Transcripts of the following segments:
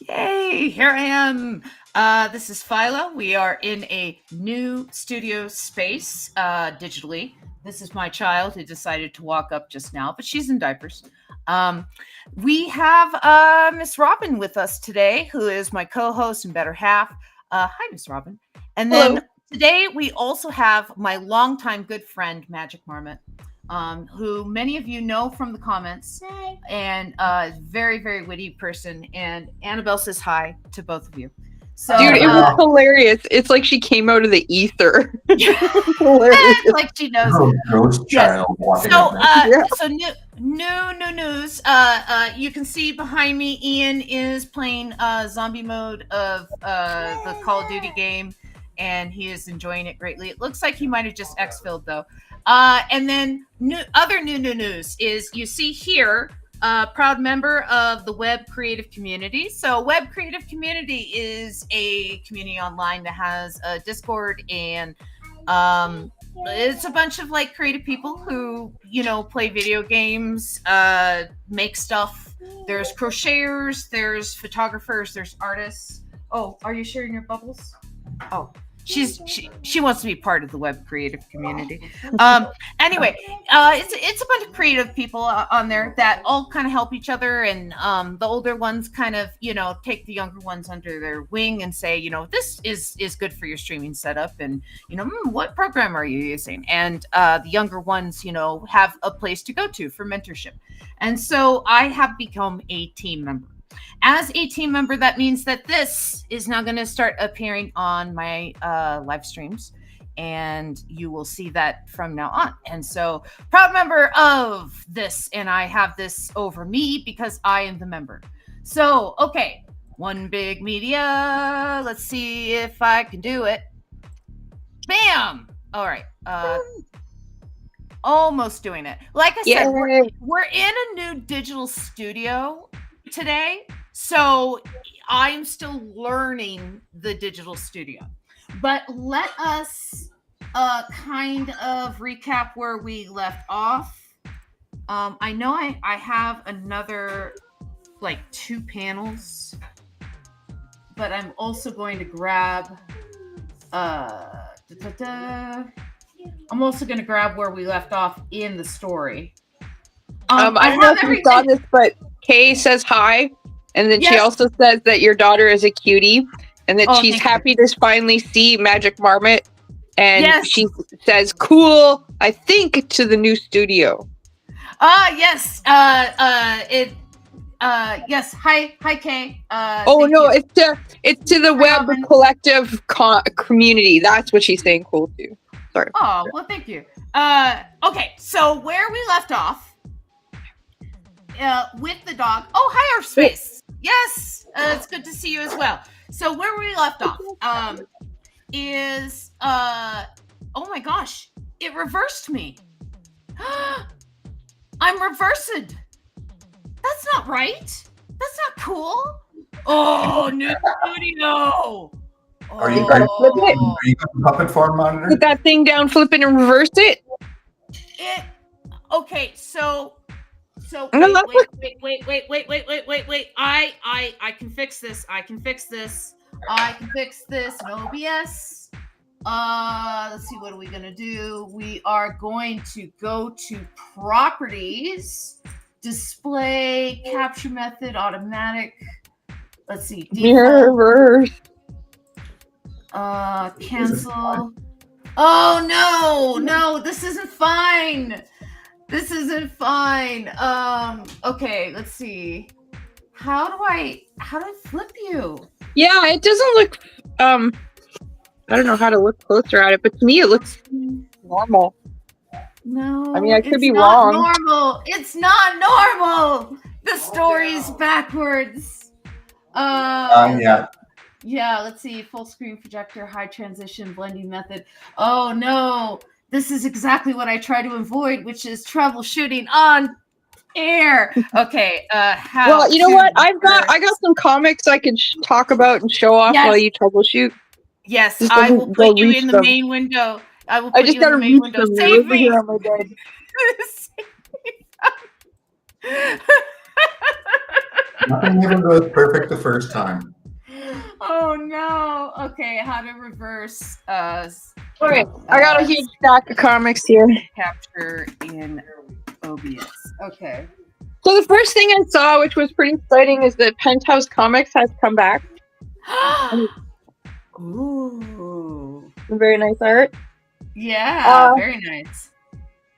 Yay, here I am. This is Philo. We are in a new studio space digitally. This is my child who decided to walk up just now, but she's in diapers. We have Miss Robin with us today, who is my co-host and better half. Hi, Miss Robin. And then Hello. Today we also have my longtime good friend, Magic Marmot, who many of you know from the comments, and very, very witty person. And Annabelle says hi to both of you. So, Dude, it was hilarious. It's like she came out of the ether. Like she knows. Ghost child walking So new news. You can see behind me, Ian is playing zombie mode of the Call of Duty game, and he is enjoying it greatly. It looks like he might have just exfilled though. And then other new news is you see here, proud member of the Web Creative Community. So Web Creative Community is a community online that has a Discord, and it's a bunch of like creative people who, you know, play video games, make stuff. There's crocheters, there's photographers, there's artists. Oh, are you sharing your bubbles? Oh. She wants to be part of the Web Creative Community. Anyway, it's a bunch of creative people on there that all kind of help each other, and the older ones kind of, you know, take the younger ones under their wing and say, you know, this is good for your streaming setup, and you know, what program are you using? And the younger ones, you know, have a place to go to for mentorship. And so I have become a team member. As a team member, that means that this is now going to start appearing on my live streams, and you will see that from now on. And so, proud member of this, and I have this over me because I am the member. So, okay, one big media. Let's see if I can do it. Bam! All right. Almost doing it. Like I said, we're in a new digital studio today. So I'm still learning the digital studio, but let us kind of recap where we left off. I know I have another like 2 panels, but I'm also going to grab I'm also going to grab where we left off in the story. I don't know if you saw this, but Kay says hi. And then she also says that your daughter is a cutie, and that she's happy to finally see Magic Marmot. And she says, "Cool, I think," to the new studio. Yes. Yes. Hi, Kay. It's to the Web Collective community. That's what she's saying. Cool too. Sorry. Oh well, thank you. Okay, so where we left off, with the dog. Oh, hi, our space. Yes, it's good to see you as well. So where we left off is oh my gosh, it reversed me. I'm reversed. That's not right. That's not cool. Oh, new studio. Are you going to flip it? Are you going to puppet farm monitor? Put that thing down, flip it, and reverse it. Okay, so wait. I can fix this. I can fix this in OBS. Let's see, what are we gonna do? We are going to go to properties, display, capture method, automatic. Let's see. Mirror. Cancel. Oh no, this isn't fine. This isn't fine. Okay, let's see. How do I flip you? Yeah, it doesn't look I don't know how to look closer at it, but to me it looks normal. No. I mean, I could be wrong. Normal. It's not normal. The story's backwards. Yeah. Yeah, let's see. Full screen projector, high transition, blending method. Oh no. This is exactly what I try to avoid, which is troubleshooting on air. Okay. Well, you know what? I got some comics I can talk about and show off while you troubleshoot. Yes, I will put you in the main window. I will put you in the main window. Save me. On my bed. Nothing ever goes perfect the first time. Oh no. Okay, how to reverse Okay, I got a huge stack of comics here. capture in OBS. Okay. So the first thing I saw, which was pretty exciting, is that Penthouse Comics has come back. Ooh. Some very nice art. Yeah, very nice.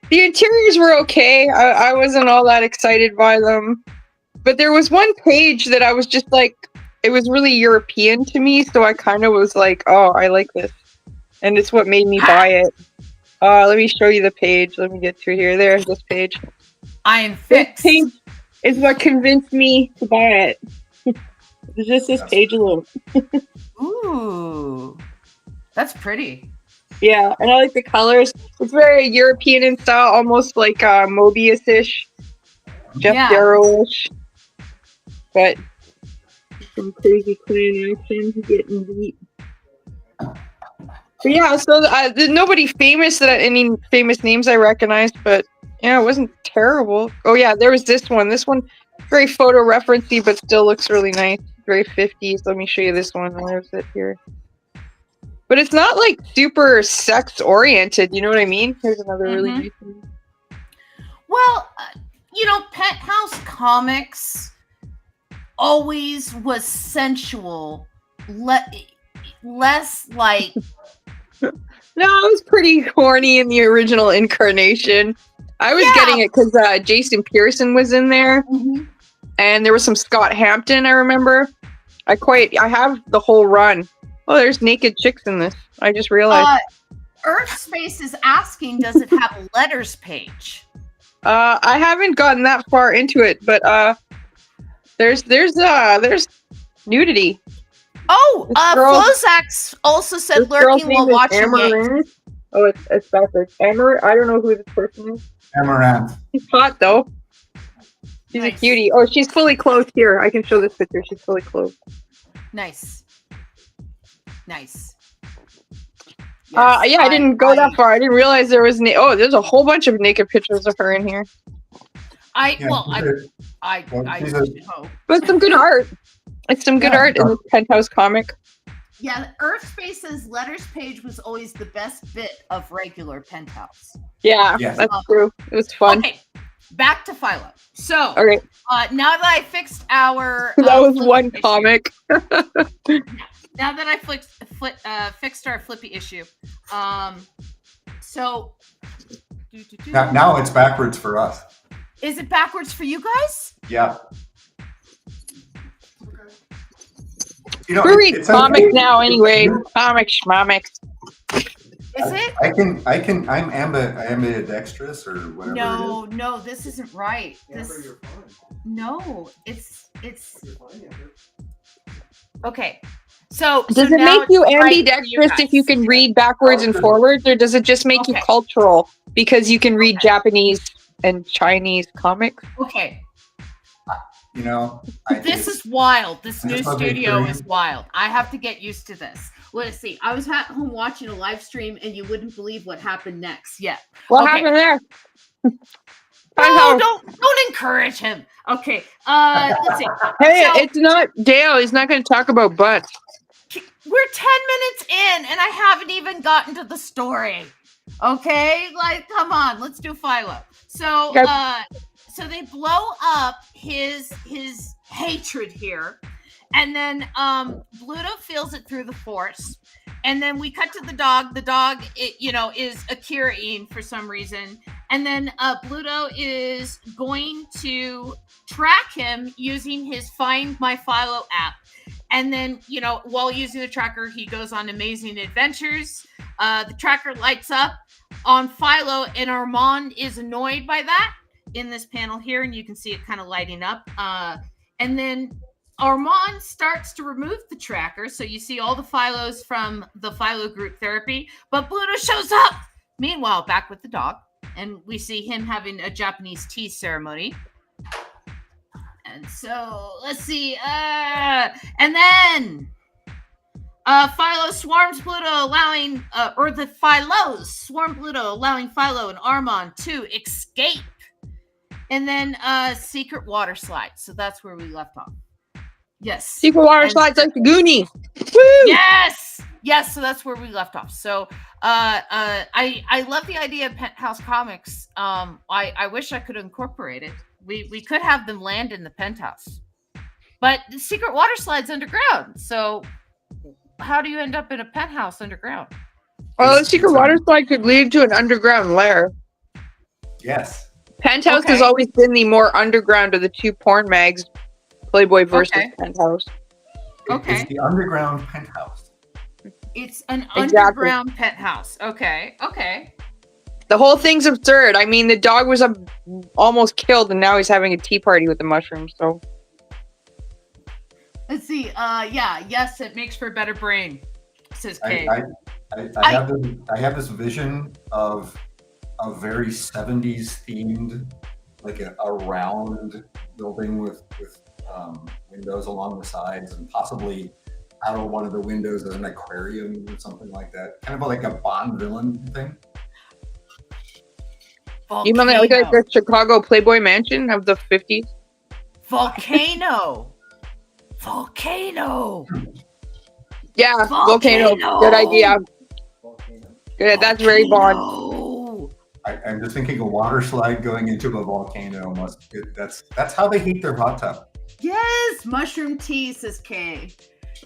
The interiors were okay. I wasn't all that excited by them. But there was one page that I was just like, it was really European to me, so I kind of was like, oh, I like this. And it's what made me buy it. Let me show you the page. Let me get through here. There's this page. Iron Fix. This page is what convinced me to buy it. It's just this page alone. Ooh. That's pretty. Yeah, and I like the colors. It's very European in style, almost like Mobius-ish. Jeff Darrow-ish. But some crazy clan action getting beat. But yeah, so there's nobody famous any famous names I recognized, but yeah, it wasn't terrible. Oh yeah, there was this one. This one, very photo referencey, but still looks really nice. Very 50s. Let me show you this one. Where's it here? But it's not like super sex oriented. You know what I mean? Here's another really nice one. Well, Penthouse Comics always was sensual, less like. No, it was pretty horny in the original incarnation. I was getting it because Jason Pearson was in there, and there was some Scott Hampton. I remember. I have the whole run. Oh, there's naked chicks in this. I just realized. Earthspace is asking, does it have a letters page? I haven't gotten that far into it, but there's nudity. Oh, Flozax also said lurking while watching it. Oh, it's backwards. Amaranth. I don't know who this person is. Amaranth. She's hot though. She's a cutie. Oh, she's fully clothed here. I can show this picture. She's fully clothed. Nice. Yes, I didn't go that far. I didn't realize there was there's a whole bunch of naked pictures of her in here. I But some good art. It's some good art in this Penthouse comic. Yeah, Earthspace's letters page was always the best bit of regular Penthouse. Yeah, that's true. It was fun. Okay, back to Philo. So, okay. Now that I fixed our that was one issue. Comic. Now that I fixed our flippy issue, so now it's backwards for us. Is it backwards for you guys? Yeah. We read comics now anyway. Comics, schmomics. Is it? I'm ambidextrous or whatever. No, this isn't right. It's okay. So does it make you ambidextrous if you can read backwards and forwards, or does it just make you cultural because you can read Japanese and Chinese comics? Okay. This is wild. This new studio is wild. I have to get used to this. Let's see. I was at home watching a live stream, and you wouldn't believe what happened next. Yeah. What happened there? No, don't encourage him. Okay. Let's see. Hey, it's not Dale. He's not going to talk about butts. We're 10 minutes in, and I haven't even gotten to the story. Okay, come on. Let's do Philo. So, so they blow up his hatred here, and then Bluto feels it through the force, and then we cut to the dog. The dog, is Akira-ing for some reason, and then Bluto is going to track him using his Find My Philo app, and then while using the tracker, he goes on amazing adventures. The tracker lights up on Philo, and Armand is annoyed by that. In this panel here, and you can see it kind of lighting up. And then Armand starts to remove the tracker, so you see all the Philos from the Philo group therapy, but Bluto shows up. Meanwhile, back with the dog, and we see him having a Japanese tea ceremony. And so, let's see. And then Philo swarms Bluto, allowing, the Philos swarm Bluto, allowing Philo and Armand to escape. And then secret water slide. So that's where we left off. Yes. Secret water slides like the Goonies. Woo! Yes. Yes. So that's where we left off. So I love the idea of penthouse comics. I wish I could incorporate it. We could have them land in the penthouse. But the secret water slide's underground. So how do you end up in a penthouse underground? Well, the secret water slide could lead to an underground lair. Yes. Penthouse has always been the more underground of the two porn mags, Playboy versus Penthouse. It's the underground penthouse. It's an underground penthouse. Okay. The whole thing's absurd. I mean, the dog was almost killed, and now he's having a tea party with the mushrooms. So let's see. Yes, it makes for a better brain, says Kay. I have this vision of a very 70s themed, like a round building with windows along the sides, and possibly out of one of the windows as an aquarium or something like that. Kind of like a Bond villain thing. Volcano. You mean like the Chicago Playboy Mansion of the 50s? Volcano. Yeah, volcano. Good idea. Good. That's very Bond. I'm just thinking a water slide going into a volcano that's how they heat their hot tub. Yes, mushroom tea, says Kay.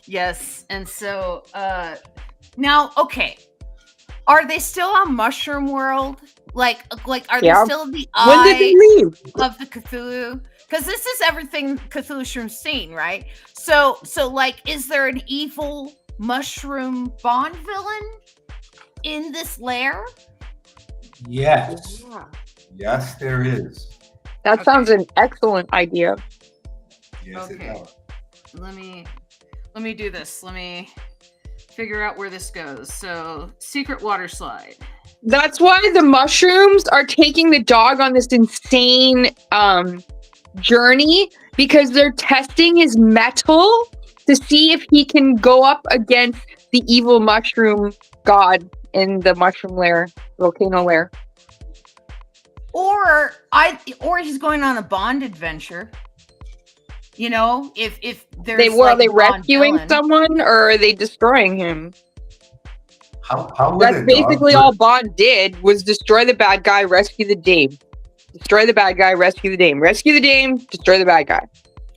Yes, and so now, okay, are they still on Mushroom World? Like, are they still in the eye when did they leave? Of the Cthulhu? Because this is everything Cthulhu's seen, right? So, like, is there an evil mushroom Bond villain in this lair? Yes. Yes, there is. That sounds an excellent idea. Yes, it does. Let me do this. Let me figure out where this goes. So, secret water slide. That's why the mushrooms are taking the dog on this insane journey, because they're testing his mettle to see if he can go up against the evil mushroom god in the mushroom lair, volcano lair. Or he's going on a Bond adventure. You know, if there's are they rescuing someone, or are they destroying him? How That's basically all Bond did, was destroy the bad guy, rescue the dame. Destroy the bad guy, rescue the dame. Rescue the dame, destroy the bad guy.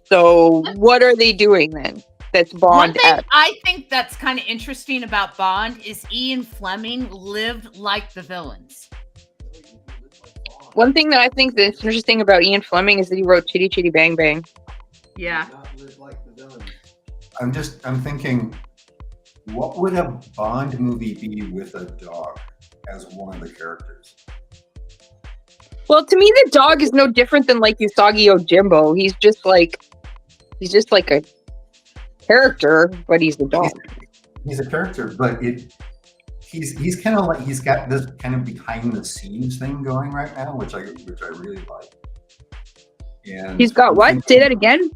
So what are they doing then? That's Bond. One thing I think that's kind of interesting about Bond is Ian Fleming lived like the villains. One thing that I think that's interesting about Ian Fleming is that he wrote Chitty Chitty Bang Bang. Yeah. I'm thinking, what would a Bond movie be with a dog as one of the characters? Well, to me, the dog is no different than like Usagi Yojimbo. He's just like a character, but he's the dog. He's a character, but he's kind of like, he's got this kind of behind the scenes thing going right now, which I really like. And he's got what? Say that again.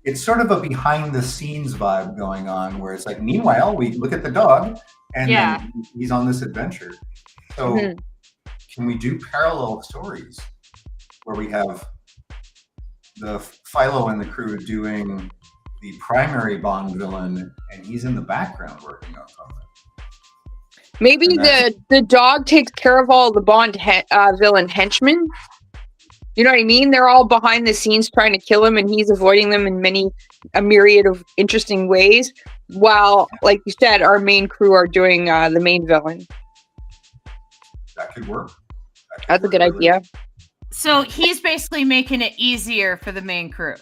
It's sort of a behind the scenes vibe going on, where it's like, meanwhile, we look at the dog, and then he's on this adventure. So can we do parallel stories where we have the Philo and the crew doing the primary Bond villain, and he's in the background working on something? Maybe the dog takes care of all the Bond villain henchmen. You know what I mean? They're all behind the scenes trying to kill him, and he's avoiding them in a myriad of interesting ways. While, like you said, our main crew are doing the main villain. That could work. That's a good idea. So he's basically making it easier for the main crew.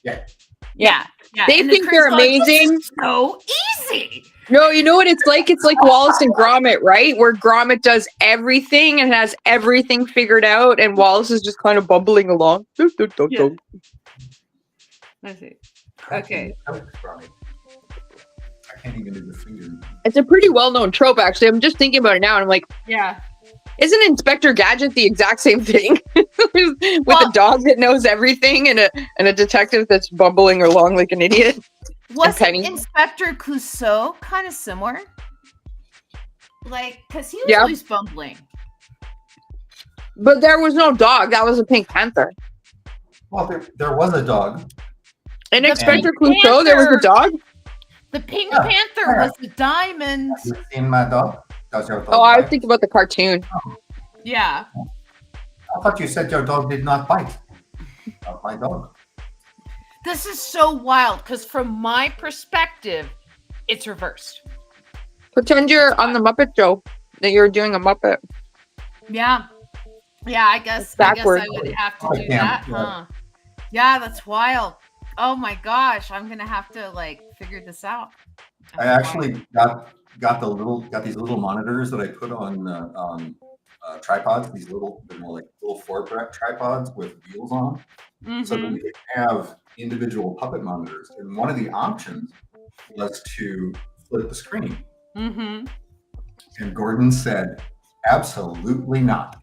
Yeah. They think they're amazing. This is so easy. No, you know what it's like? It's like Wallace and Gromit, right? Where Gromit does everything and has everything figured out, and Wallace is just kind of bumbling along. Yeah. I see. Okay. I can't even do the finger. It's a pretty well-known trope, actually. I'm just thinking about it now, and I'm like, yeah. Isn't Inspector Gadget the exact same thing? with a dog that knows everything and a detective that's bumbling along like an idiot? Wasn't Inspector Clouseau kind of similar? Like, because he was always bumbling. But there was no dog. That was a Pink Panther. Well, there was a dog. In Inspector Clouseau, there was a dog? The Pink Panther was the diamond. Have you seen my dog? Does your dog I was bite? thinking about the cartoon. Oh. Yeah. I thought you said your dog did not bite. Not my dog. This is so wild because from my perspective, it's reversed. Pretend you're on the Muppet Show, that you're doing a Muppet. Yeah. Yeah, I guess I would have to do that, huh? Yeah, that's wild. Oh my gosh, I'm gonna have to like figure this out. I actually got these little monitors that I put on tripods. These little four tripods with wheels on, so that we could have individual puppet monitors. And one of the options was to flip the screen. Mm-hmm. And Gordon said, "Absolutely not."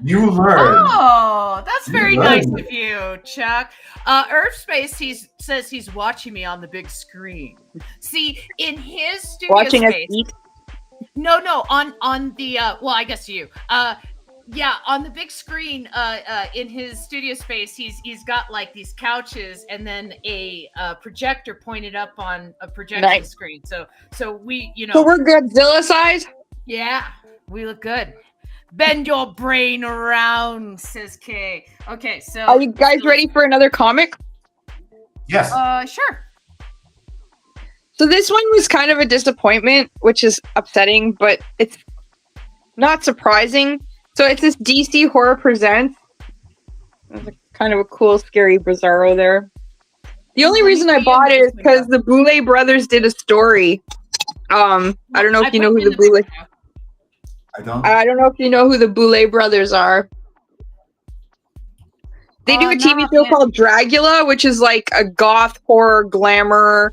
You learn. Oh, that's very nice of you, Chuck. Earthspace, says he's watching me on the big screen. See, in his studio watching space. Us eat? No, on the well, I guess you. Yeah, on the big screen, in his studio space, he's got like these couches and then a projector pointed up on a projection screen. So we, So we're Godzilla size? Yeah, we look good. Bend your brain around, says Kay. Okay, so are you guys ready for another comic? Yes. Sure. So this one was kind of a disappointment, which is upsetting, but it's not surprising. So it's this DC Horror Presents. It's kind of a cool, scary Bizarro there. The only reason I bought it is because the Boulet brothers did a story. I don't know if you know who the Boulet. I don't know if you know who the Boulet brothers are. They do a TV show called Dragula, which is like a goth horror glamour,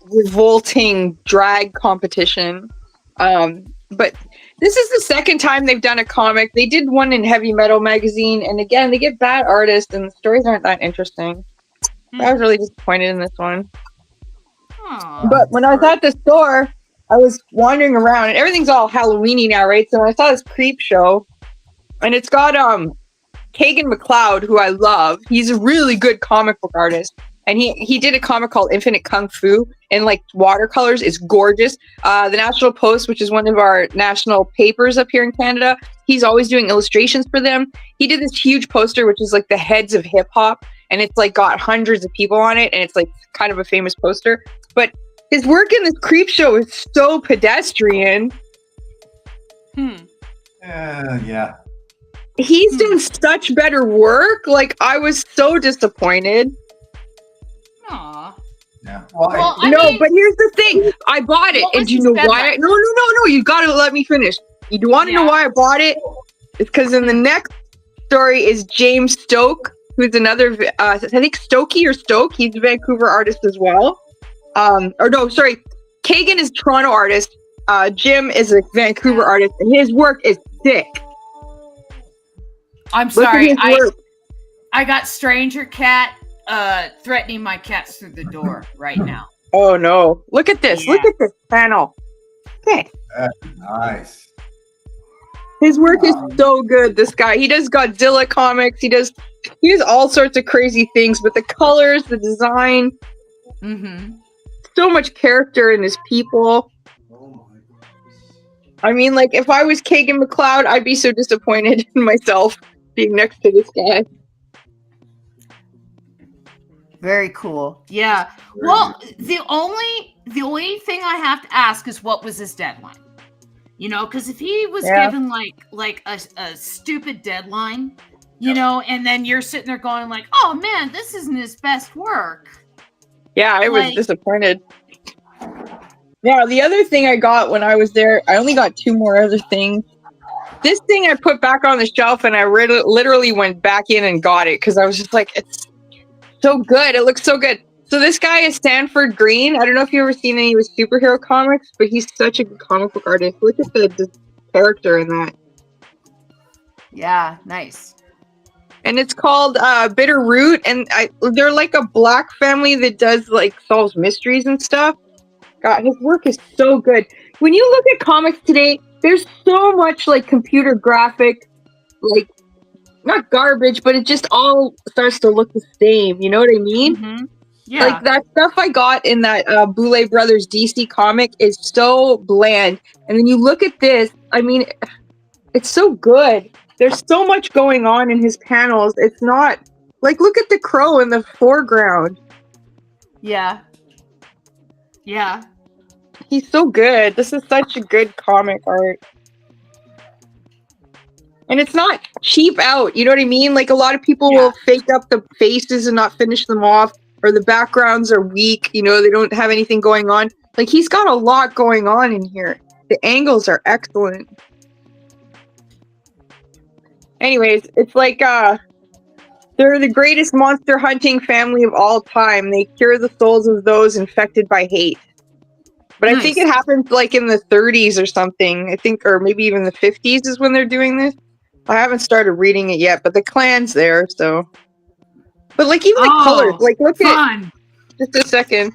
revolting drag competition. But this is the second time they've done a comic. They did one in Heavy Metal magazine, and again, they get bad artists, and the stories aren't that interesting. I was really disappointed in this one. Aww, but when I was at the store, I was wandering around, and everything's all Halloweeny now, right? So I saw this Creep Show, and it's got Kagan McLeod, who I love. He's a really good comic book artist. And he did a comic called Infinite Kung Fu in like watercolors. It's gorgeous. The National Post, which is one of our national papers up here in Canada, he's always doing illustrations for them. He did this huge poster, which is like the heads of hip hop, and it's like got hundreds of people on it, and it's like kind of a famous poster. But his work in this Creep Show is so pedestrian. Yeah. He's doing such better work. Like, I was so disappointed. Aw. Yeah. Well, but here's the thing. I bought it, and do you know why? No. You gotta let me finish. You want to know why I bought it? It's because in the next story is James Stoke, who's another, I think Stokey or Stoke. He's a Vancouver artist as well. Kagan is Toronto artist. Jim is a Vancouver artist, and his work is sick. I'm sorry. I got Stranger Cat threatening my cats through the door right now. Oh no. Look at this. Yeah. Look at this panel. Okay. That's nice. His work is so good, this guy. He does Godzilla comics. He does all sorts of crazy things, but the colors, the design, so much character in his people. I mean, like, if I was Kagan McLeod, I'd be so disappointed in myself being next to this guy. Very cool. Yeah. Well, the only thing I have to ask is, what was his deadline? You know, because if he was given like a stupid deadline, you know, and then you're sitting there going like, oh man, this isn't his best work. Yeah, I was disappointed. Yeah, the other thing I got when I was there, I only got 2 more other things. This thing I put back on the shelf, and I literally went back in and got it because I was just like, it's so good. It looks so good. So this guy is Stanford Green. I don't know if you've ever seen any of his superhero comics, but he's such a good comic book artist. Look at the character in that. Yeah, nice. And it's called Bitter Root, and they're like a black family that does like solves mysteries and stuff. God, his work is so good. when you look at comics today, there's so much like computer graphic, like not garbage, but it just all starts to look the same. You know what I mean? Mm-hmm. Yeah. Like that stuff I got in that Boulay Brothers DC comic is so bland. And then you look at this, I mean, it's so good. There's so much going on in his panels. It's not like, look at the crow in the foreground. Yeah. Yeah. He's so good. This is such a good comic art. And it's not cheap out. You know what I mean? Like a lot of people will fake up the faces and not finish them off, or the backgrounds are weak. You know, they don't have anything going on. Like he's got a lot going on in here. The angles are excellent. Anyways, it's like they're the greatest monster hunting family of all time. They cure the souls of those infected by hate. But I think it happened like in the 30s or something. I think, or maybe even the 50s is when they're doing this. I haven't started reading it yet, but the clan's there, so. But like even the colors, like look at just a second.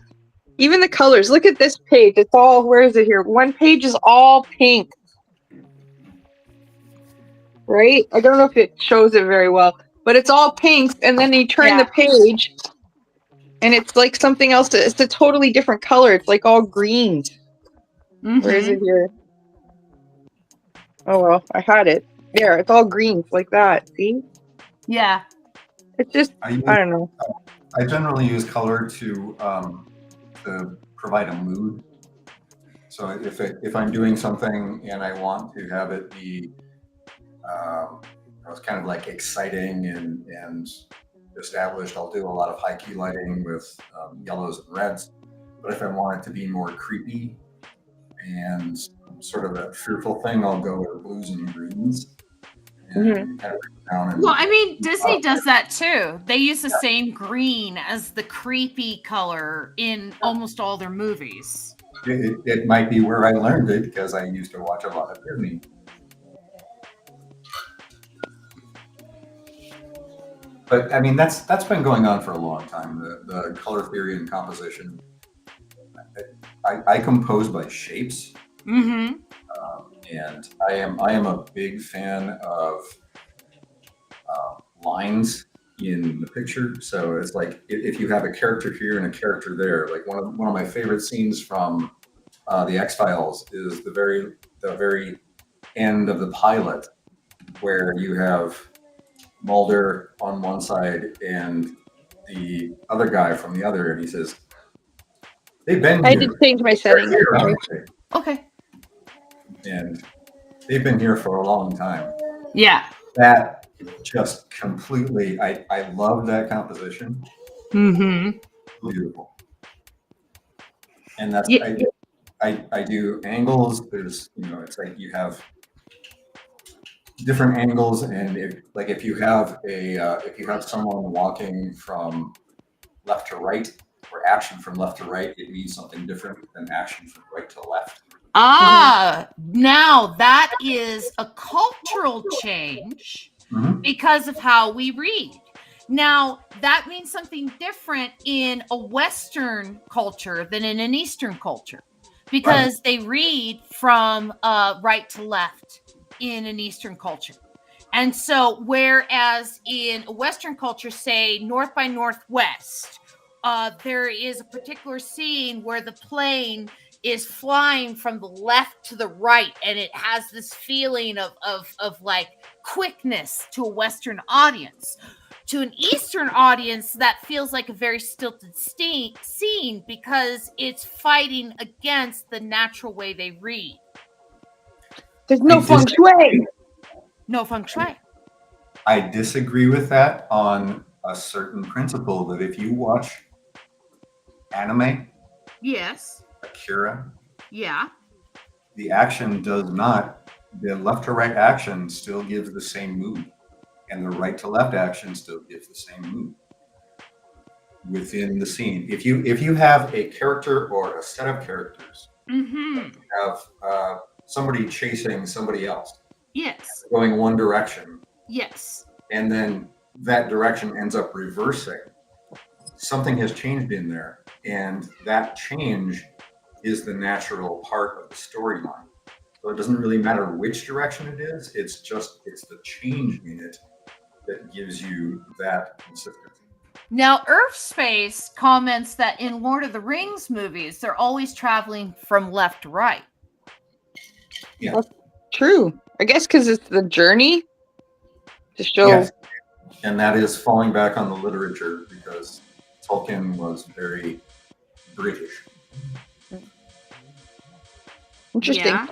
Even the colors. Look at this page. It's all, where is it here? One page is all pink. Right? I don't know if it shows it very well, but it's all pink, and then you turn the page, and it's like something else. It's a totally different color. It's like all greens. Mm-hmm. Where is it here? Oh well, I had it. There, it's all greens like that. See? Yeah. It's just, I don't know. I generally use color to provide a mood. So if I'm doing something and I want to have it be it's kind of like exciting and established, I'll do a lot of high key lighting with yellows and reds. But if I want it to be more creepy and sort of a fearful thing, I'll go with blues and greens. And kind of down and, well, I mean, Disney does that too. They use the same green as the creepy color in almost all their movies. It might be where I learned it because I used to watch a lot of Disney. But I mean, that's been going on for a long time. The color theory and composition. I compose by shapes, and I am a big fan of lines in the picture. So it's like if you have a character here and a character there. Like one of my favorite scenes from the X-Files is the very end of the pilot, where you have Mulder on one side and the other guy from the other, and he says, "They've been here." I did change my settings. Okay. And they've been here for a long time. Yeah. That just completely, I love that composition. Mm-hmm. Beautiful. And that's, I do angles. There's, it's like you have different angles, and if you have someone walking from left to right, or action from left to right, it means something different than action from right to left. Now that is a cultural change because of how we read. Now that means something different in a Western culture than in an Eastern culture, because they read from right to left in an Eastern culture. And so whereas in a Western culture, say north by northwest, there is a particular scene where the plane is flying from the left to the right, and it has this feeling of like quickness to a Western audience. To an Eastern audience, that feels like a very stilted scene because it's fighting against the natural way they read. There's no feng shui. No feng shui. I disagree with that on a certain principle, that if you watch anime, yes, Akira, yeah, the action does not, the left to right action still gives the same mood, and the right to left action still gives the same mood within the scene. If you have a character or a set of characters, you have somebody chasing somebody else, yes, going one direction, yes, and then that direction ends up reversing, something has changed in there, and that change is the natural part of the storyline. So it doesn't really matter which direction it is. It's the change in it that gives you that consistency. Now, Earthspace comments that in Lord of the Rings movies, they're always traveling from left to right. Yeah, that's true. I guess because it's the journey to show. Yes. And that is falling back on the literature because Tolkien was very British. Interesting. Yeah.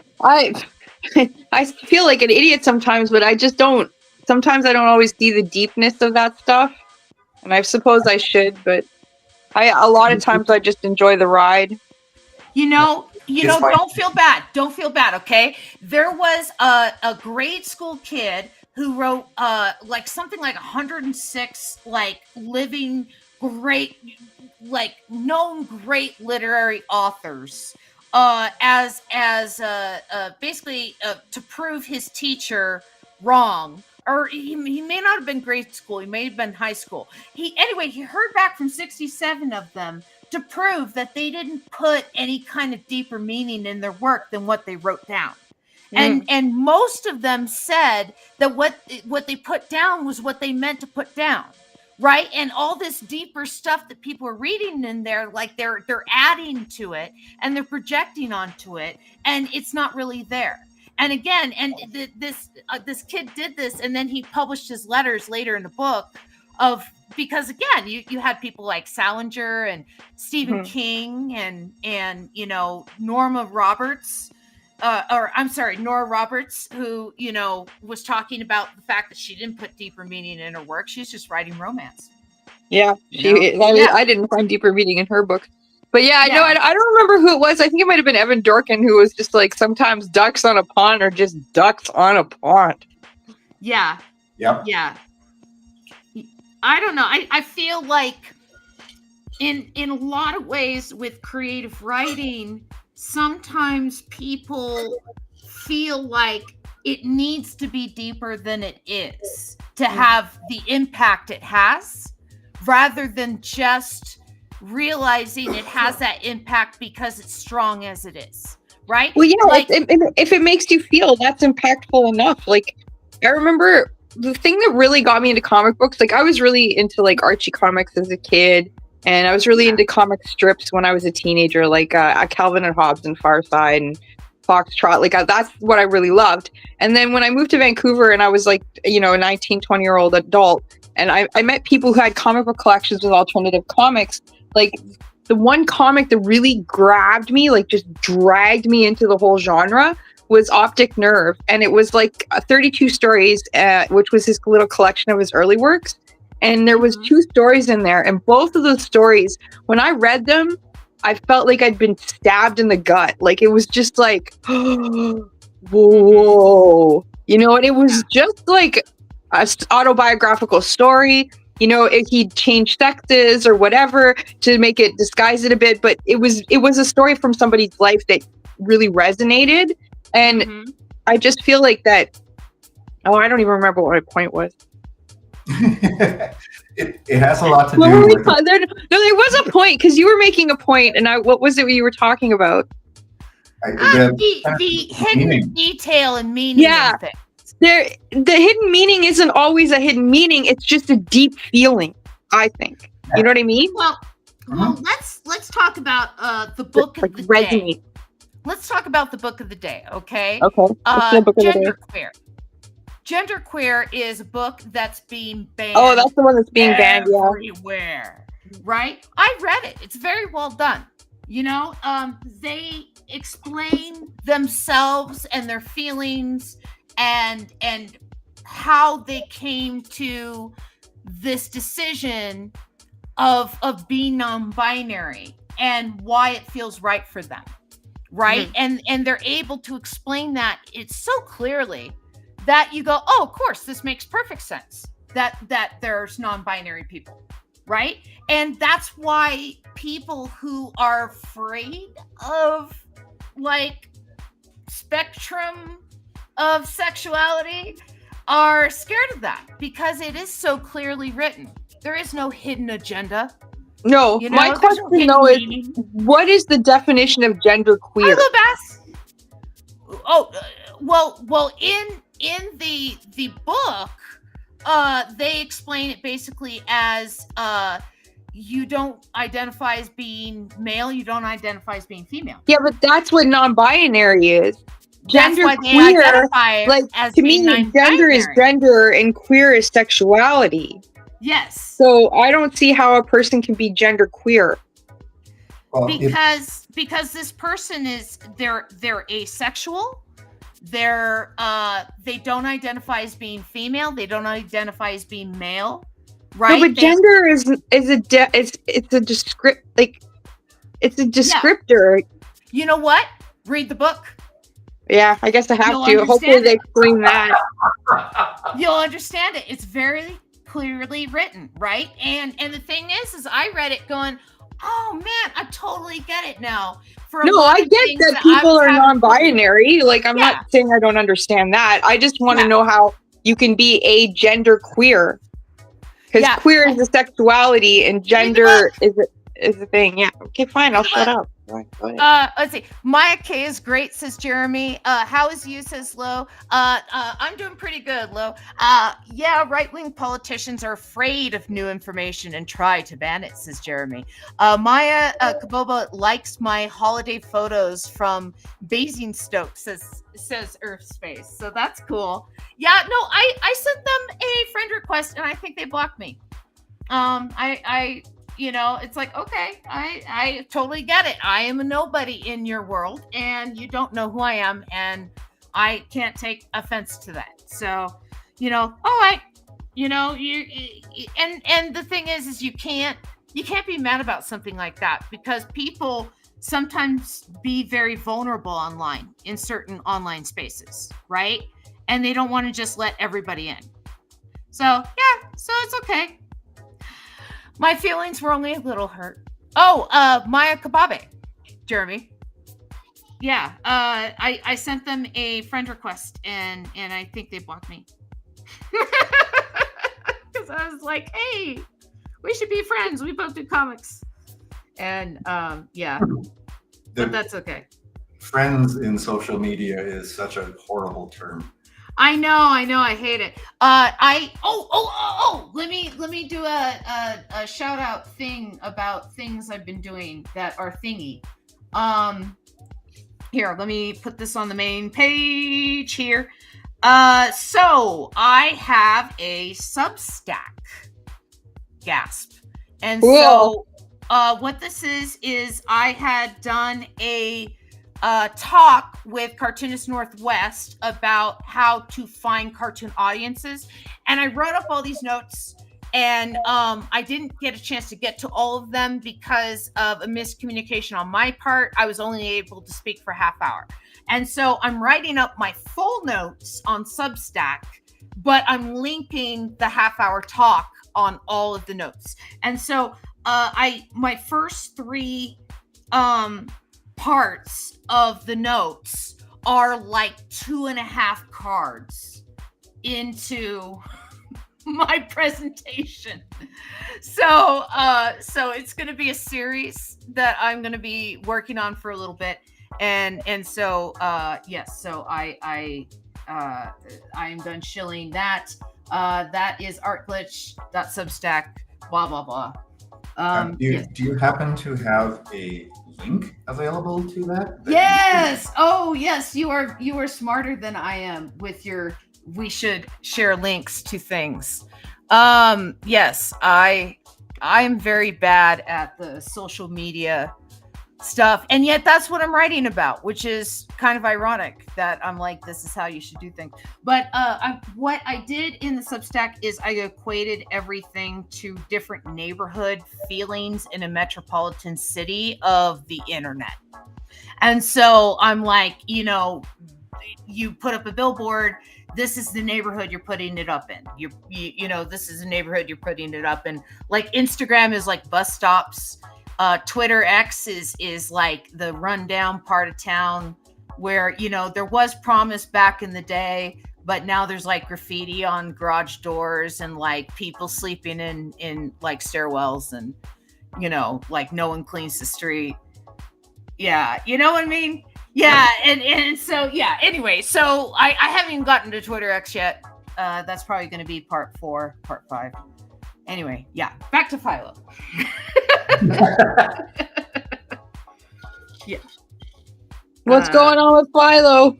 I feel like an idiot sometimes, but I just don't. Sometimes I don't always see the deepness of that stuff, and I suppose I should. But a lot of times I just enjoy the ride. Don't feel bad. Don't feel bad. Okay. There was a grade school kid who wrote like something like 106 like living great, like known great literary authors. As basically to prove his teacher wrong, or he may not have been grade school, he may have been high school. He heard back from 67 of them to prove that they didn't put any kind of deeper meaning in their work than what they wrote down. And most of them said that what they put down was what they meant to put down. Right. And all this deeper stuff that people are reading in there, like they're adding to it and they're projecting onto it. And it's not really there. And again, this kid did this, and then he published his letters later in the book because again, you had people like Salinger and Stephen King and Nora Roberts, who, was talking about the fact that she didn't put deeper meaning in her work. She's just writing romance. Yeah. I didn't find deeper meaning in her book. But I don't remember who it was. I think it might have been Evan Dorkin, who was just like, sometimes ducks on a pond are just ducks on a pond. Yeah. Yep. Yeah. I don't know. I feel like in a lot of ways with creative writing, sometimes people feel like it needs to be deeper than it is to have the impact it has, rather than just realizing it has that impact because it's strong as it is. Right? Well, yeah, like, if it makes you feel, that's impactful enough. Like, I remember the thing that really got me into comic books, like I was really into like Archie comics as a kid, and I was really into comic strips when I was a teenager, like Calvin and Hobbes and Farside and Foxtrot. Like that's what I really loved. And then when I moved to Vancouver and I was like, a 19, 20-year-old adult, and I met people who had comic book collections with alternative comics, like the one comic that really grabbed me, like just dragged me into the whole genre, was Optic Nerve. And it was like 32 stories, which was his little collection of his early works. And there was 2 stories in there. And both of those stories, when I read them, I felt like I'd been stabbed in the gut. Like it was just like, whoa. And it was just like an autobiographical story. If he changed sexes or whatever to make it disguise it a bit. But it was a story from somebody's life that really resonated. And I just feel like that. Oh, I don't even remember what my point was. it has a lot to do with there was a point, because you were making a point, and what was it you were talking about? The hidden detail and meaning of things. The hidden meaning isn't always a hidden meaning. It's just a deep feeling, I think. You know what I mean? Well, let's talk about the book of the day. Let's talk about the book of the day, okay? Okay. Genderqueer. Genderqueer is a book that's being banned. Oh, that's the one that's being banned, yeah. Everywhere, right? I read it. It's very well done. They explain themselves and their feelings and how they came to this decision of being non-binary and why it feels right for them, right? And they're able to explain that it's so clearly that you go, oh, of course, this makes perfect sense that there's non-binary people, right? And that's why people who are afraid of like spectrum of sexuality are scared of that, because it is so clearly written. There is no hidden agenda. No, my question though is, what is the definition of gender queer? Hello, Bass. Oh, well, in the book, they explain it basically as you don't identify as being male, you don't identify as being female. Yeah, but that's what non-binary is. Gender that's why queer, they identify like as to me, gender is gender and queer is sexuality. Yes. So I don't see how a person can be gender queer. Well, because this person is they're asexual. They don't identify as being female. They don't identify as being male. Right. No, but gender is a descriptor. Yeah. You know what? Read the book. Yeah, I guess I have to. Hopefully they explain that. You'll understand it. It's very clearly written, right? And the thing is I read it going, oh man, I totally get it now. I get that people are non-binary. Like, I'm not saying I don't understand that. I just want to know how you can be a gender queer. Because queer is a sexuality and gender is a thing. Yeah. Okay, fine. I'll shut up. Right, go ahead. Let's see. Maya K is great, says Jeremy. How is you, says Lo. I'm doing pretty good, Lo. Yeah, right-wing politicians are afraid of new information and try to ban it, says Jeremy. Maya Kaboba likes my holiday photos from Basingstoke, says Earth Space. So that's cool. Yeah, no, I sent them a friend request and I think they blocked me. It's like, okay, I totally get it. I am a nobody in your world and you don't know who I am and I can't take offense to that. So, all right, and the thing is you can't be mad about something like that because people sometimes be very vulnerable online in certain online spaces, right? And they don't want to just let everybody in. So it's okay. My feelings were only a little hurt. Oh, Maya Kababe, Jeremy. Yeah, I sent them a friend request and I think they blocked me. Because I was like, hey, we should be friends. We both do comics. And but that's okay. Friends in social media is such a horrible term. I know, I hate it. Let me do a shout out thing about things I've been doing that are thingy. Here, let me put this on the main page here. So I have a Substack. Gasp. And so what this is I had done a talk with Cartoonist Northwest about how to find cartoon audiences, and I wrote up all these notes, and I didn't get a chance to get to all of them because of a miscommunication on my part. I was only able to speak for a half hour, and so I'm writing up my full notes on Substack, but I'm linking the half hour talk on all of the notes. And so my first three parts of the notes are like 2.5 cards into my presentation. So it's going to be a series that I'm going to be working on for a little bit. And so yes, so I am done shilling that. That is artglitch.substack, blah blah blah. Do you happen to have a link available to that? Yes. Oh, yes. You are smarter than I am with your. We should share links to things. Yes, I'm very bad at the social media stuff, and yet that's what I'm writing about, which is kind of ironic that I'm like, this is how you should do things. But what I did in the Substack is I equated everything to different neighborhood feelings in a metropolitan city of the internet. And so I'm like, you put up a billboard, this is the neighborhood you're putting it up in. This is the neighborhood you're putting it up in. Like Instagram is like bus stops. Twitter X is like the rundown part of town where, there was promise back in the day, but now there's like graffiti on garage doors and like people sleeping in like stairwells and, like no one cleans the street. Yeah, you know what I mean? Yeah, and so yeah. Anyway, so I haven't even gotten to Twitter X yet. That's probably going to be part 4, part 5. Anyway, yeah, back to Philo. Yeah. What's going on with Philo?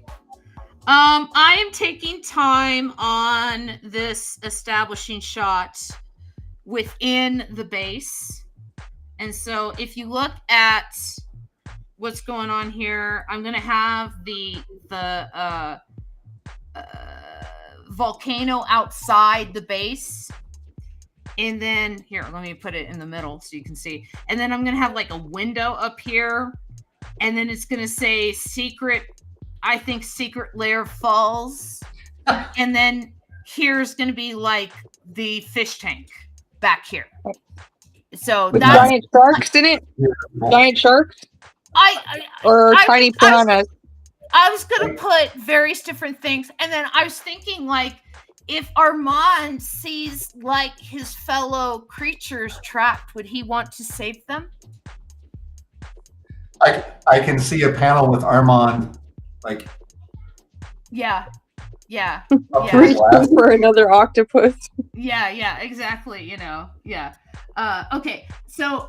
I am taking time on this establishing shot within the base. And so if you look at what's going on here, I'm going to have the volcano outside the base. And then here, let me put it in the middle so you can see. And then I'm going to have like a window up here. And then it's going to say secret lair falls. And then here's going to be like the fish tank back here. So with that's giant sharks in it? Giant sharks? Or tiny piranhas? I was going to put various different things. And then I was thinking, like, if Armand sees, like, his fellow creatures trapped, would he want to save them? I can see a panel with Armand, like... Yeah. Reaching for another octopus. Yeah, exactly, yeah. Okay, so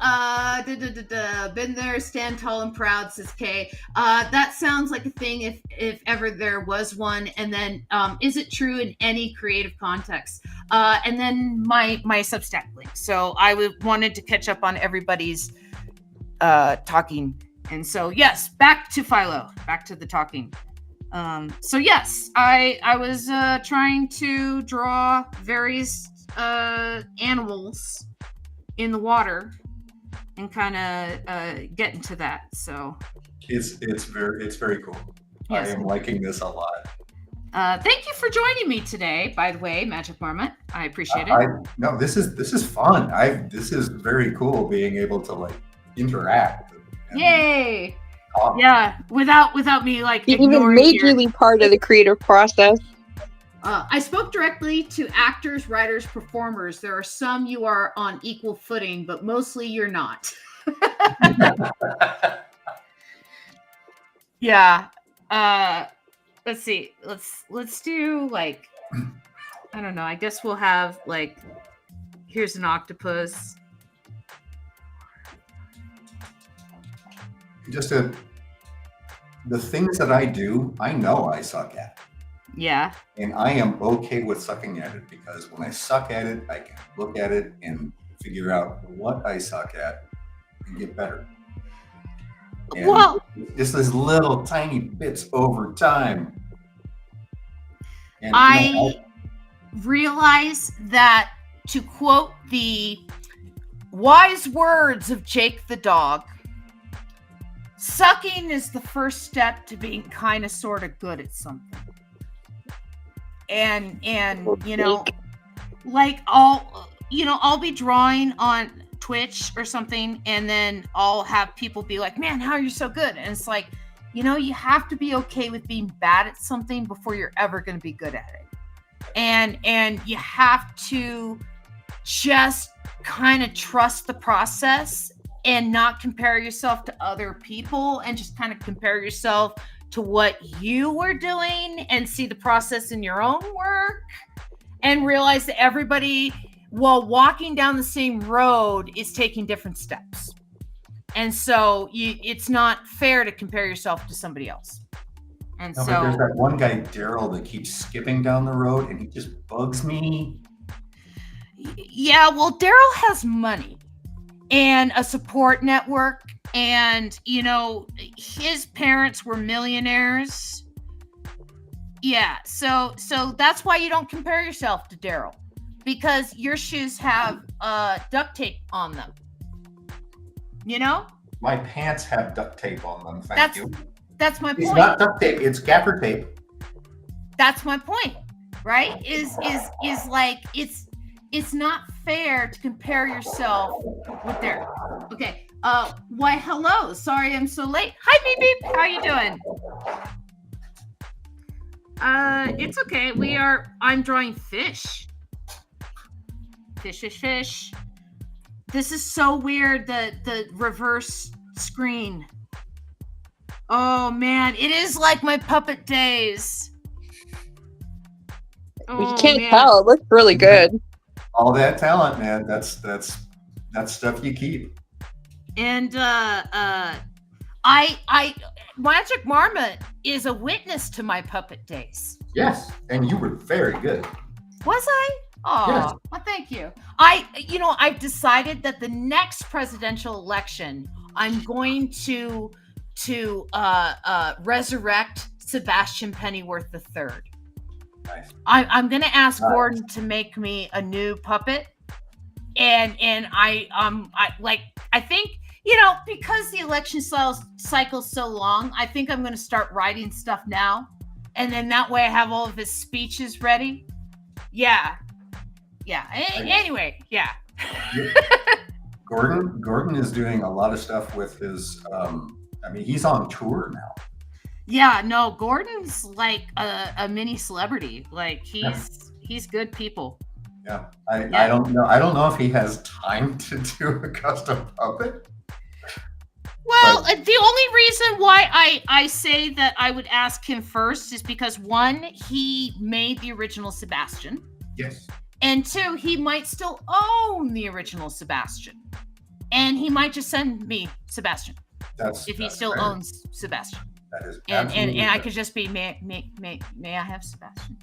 been there, stand tall and proud, says Kay. That sounds like a thing if ever there was one. And then is it true in any creative context? And then my Substack link. So I wanted to catch up on everybody's talking. And so yes, back to Philo, back to the talking. So yes, I was trying to draw various animals in the water and kind of get into that. So it's very cool. Yes. I am liking this a lot. Thank you for joining me today, by the way, Magic Marmot. I appreciate it. No, this is fun. This is very cool being able to like interact. Yay! Yeah, without me like even majorly part of the creative process. I spoke directly to actors, writers, performers. There are some you are on equal footing, but mostly you're not. Yeah. Let's see. Let's do like, I don't know. I guess we'll have like, here's an octopus. The things that I do, I know I suck at. Yeah. And I am okay with sucking at it because when I suck at it, I can look at it and figure out what I suck at and get better. And well, just these little tiny bits over time. And I realize that, to quote the wise words of Jake the dog, sucking is the first step to being kind of sort of good at something. And like I'll be drawing on Twitch or something, and then I'll have people be like, man, how are you so good? And it's like, you have to be okay with being bad at something before you're ever going to be good at it. And you have to just kind of trust the process and not compare yourself to other people, and just kind of compare yourself to what you were doing and see the process in your own work, and realize that everybody, while walking down the same road, is taking different steps. And so it's not fair to compare yourself to somebody else. And but there's that one guy, Daryl, that keeps skipping down the road and he just bugs me. Yeah, well, Daryl has money and a support network, and his parents were millionaires. Yeah, so that's why you don't compare yourself to Daryl, because your shoes have duct tape on them. My pants have duct tape on them. Thank you. That's my point. It's not duct tape; it's gaffer tape. That's my point, right? Is like it's not fair to compare yourself with Daryl. Okay. Why? Hello. Sorry, I'm so late. Hi, Beep Beep. How you doing? It's okay. I'm drawing fish. Fish. This is so weird. The reverse screen. Oh man, it is like my puppet days. You can't tell. It looks really good. All that talent, man. That's stuff you keep. And Magic Marmot is a witness to my puppet days. Yes, and you were very good. Was I? Oh, yes. Well, thank you. I've decided that the next presidential election, I'm going to resurrect Sebastian Pennyworth III. Nice. I'm going to ask Gordon to make me a new puppet, and I think, because the election cycle's so long, I think I'm going to start writing stuff now, and then that way I have all of his speeches ready. Yeah. Anyway, yeah. Gordon is doing a lot of stuff with his. He's on tour now. Yeah, no, Gordon's like a mini celebrity. Like he's good people. Yeah, I don't know if he has time to do a custom puppet. Well, the only reason why I say that I would ask him first is because, one, he made the original Sebastian. Yes. And two, he might still own the original Sebastian. And he might just send me Sebastian. If he still owns Sebastian. That is and I could just be, may I have Sebastian?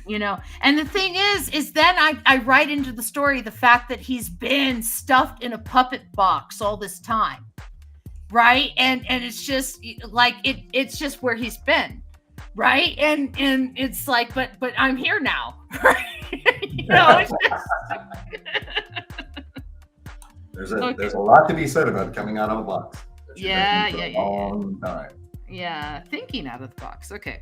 And the thing is then I write into the story the fact that he's been stuffed in a puppet box all this time. Right? And it's just like it's just where he's been. Right? And it's like, but I'm here now. Right? It's just... There's a lot to be said about coming out of a box. Yeah. Long time. Yeah, thinking out of the box. Okay.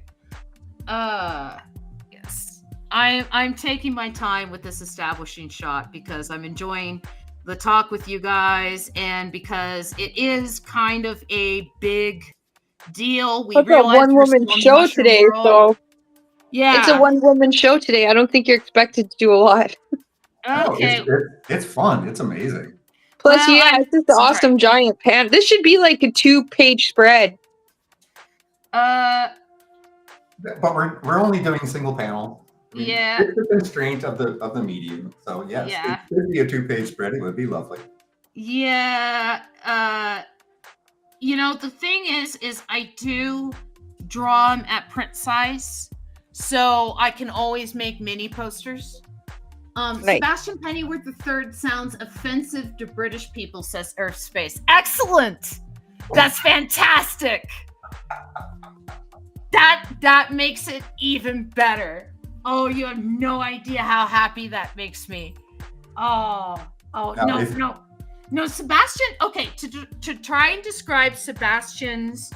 Yes. I'm taking my time with this establishing shot because I'm enjoying the talk with you guys, and because it is kind of a big deal. We realize a one-woman show today, so yeah, it's a one-woman show today. I don't think you're expected to do a lot. Okay, it's fun. It's amazing. Plus, it's just an awesome giant pan. This should be like a 2-page spread. But we're only doing single panel. It's the constraint of the medium. So yes, it could be a 2-page spread. It would be lovely. Yeah. The thing is I do draw them at print size, so I can always make mini posters. Nice. Sebastian Pennyworth III sounds offensive to British people, says Earthspace. Excellent. That's fantastic. That makes it even better. Oh, you have no idea how happy that makes me. No, Sebastian. Okay, to try and describe Sebastian's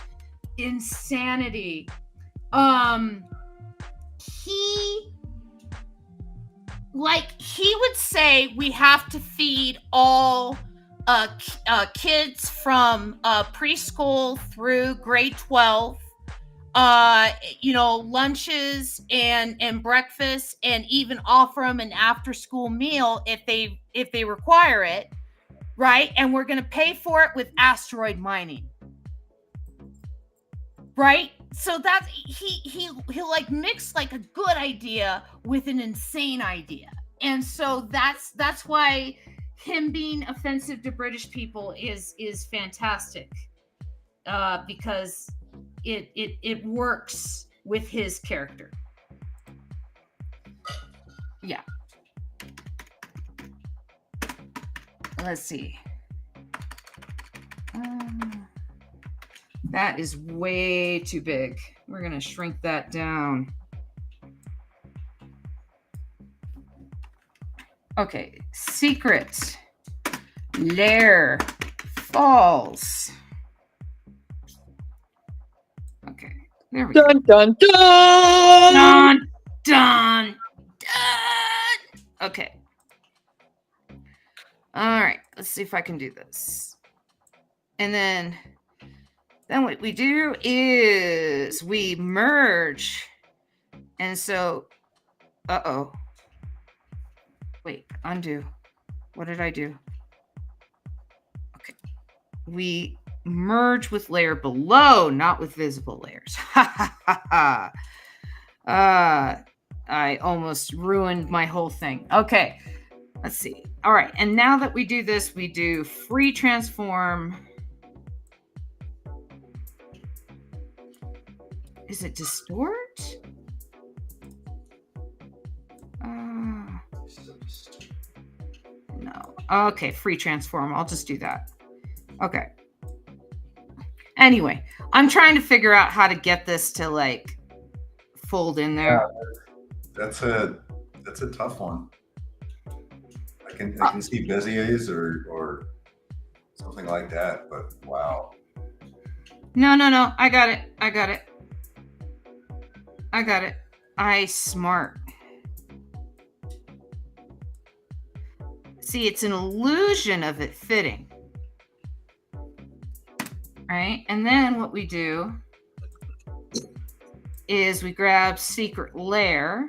insanity, he would say we have to feed all kids from preschool through grade 12. Lunches and breakfast, and even offer them an after-school meal if they require it, right? And we're going to pay for it with asteroid mining, right? So that's he'll like mix like a good idea with an insane idea, and so that's why him being offensive to British people is fantastic, because it works with his character. Yeah. Let's see. That is way too big. We're going to shrink that down. Okay. Secret Lair Falls. Okay, there we go. Dun, dun, dun! Dun, dun, dun! Okay. All right, let's see if I can do this. And then what we do is we merge. And so, wait, undo. What did I do? we merge with layer below, not with visible layers. I almost ruined my whole thing. Okay, let's see. All right, and now that we do this, we do free transform. Is it distort? No. Okay, free transform. I'll just do that. Okay. Anyway, I'm trying to figure out how to get this to like fold in there. Yeah, that's a tough one. I can see Bezier's or something like that, but wow. No. I got it. I smart. See, it's an illusion of it fitting. Right? And then what we do is we grab secret layer.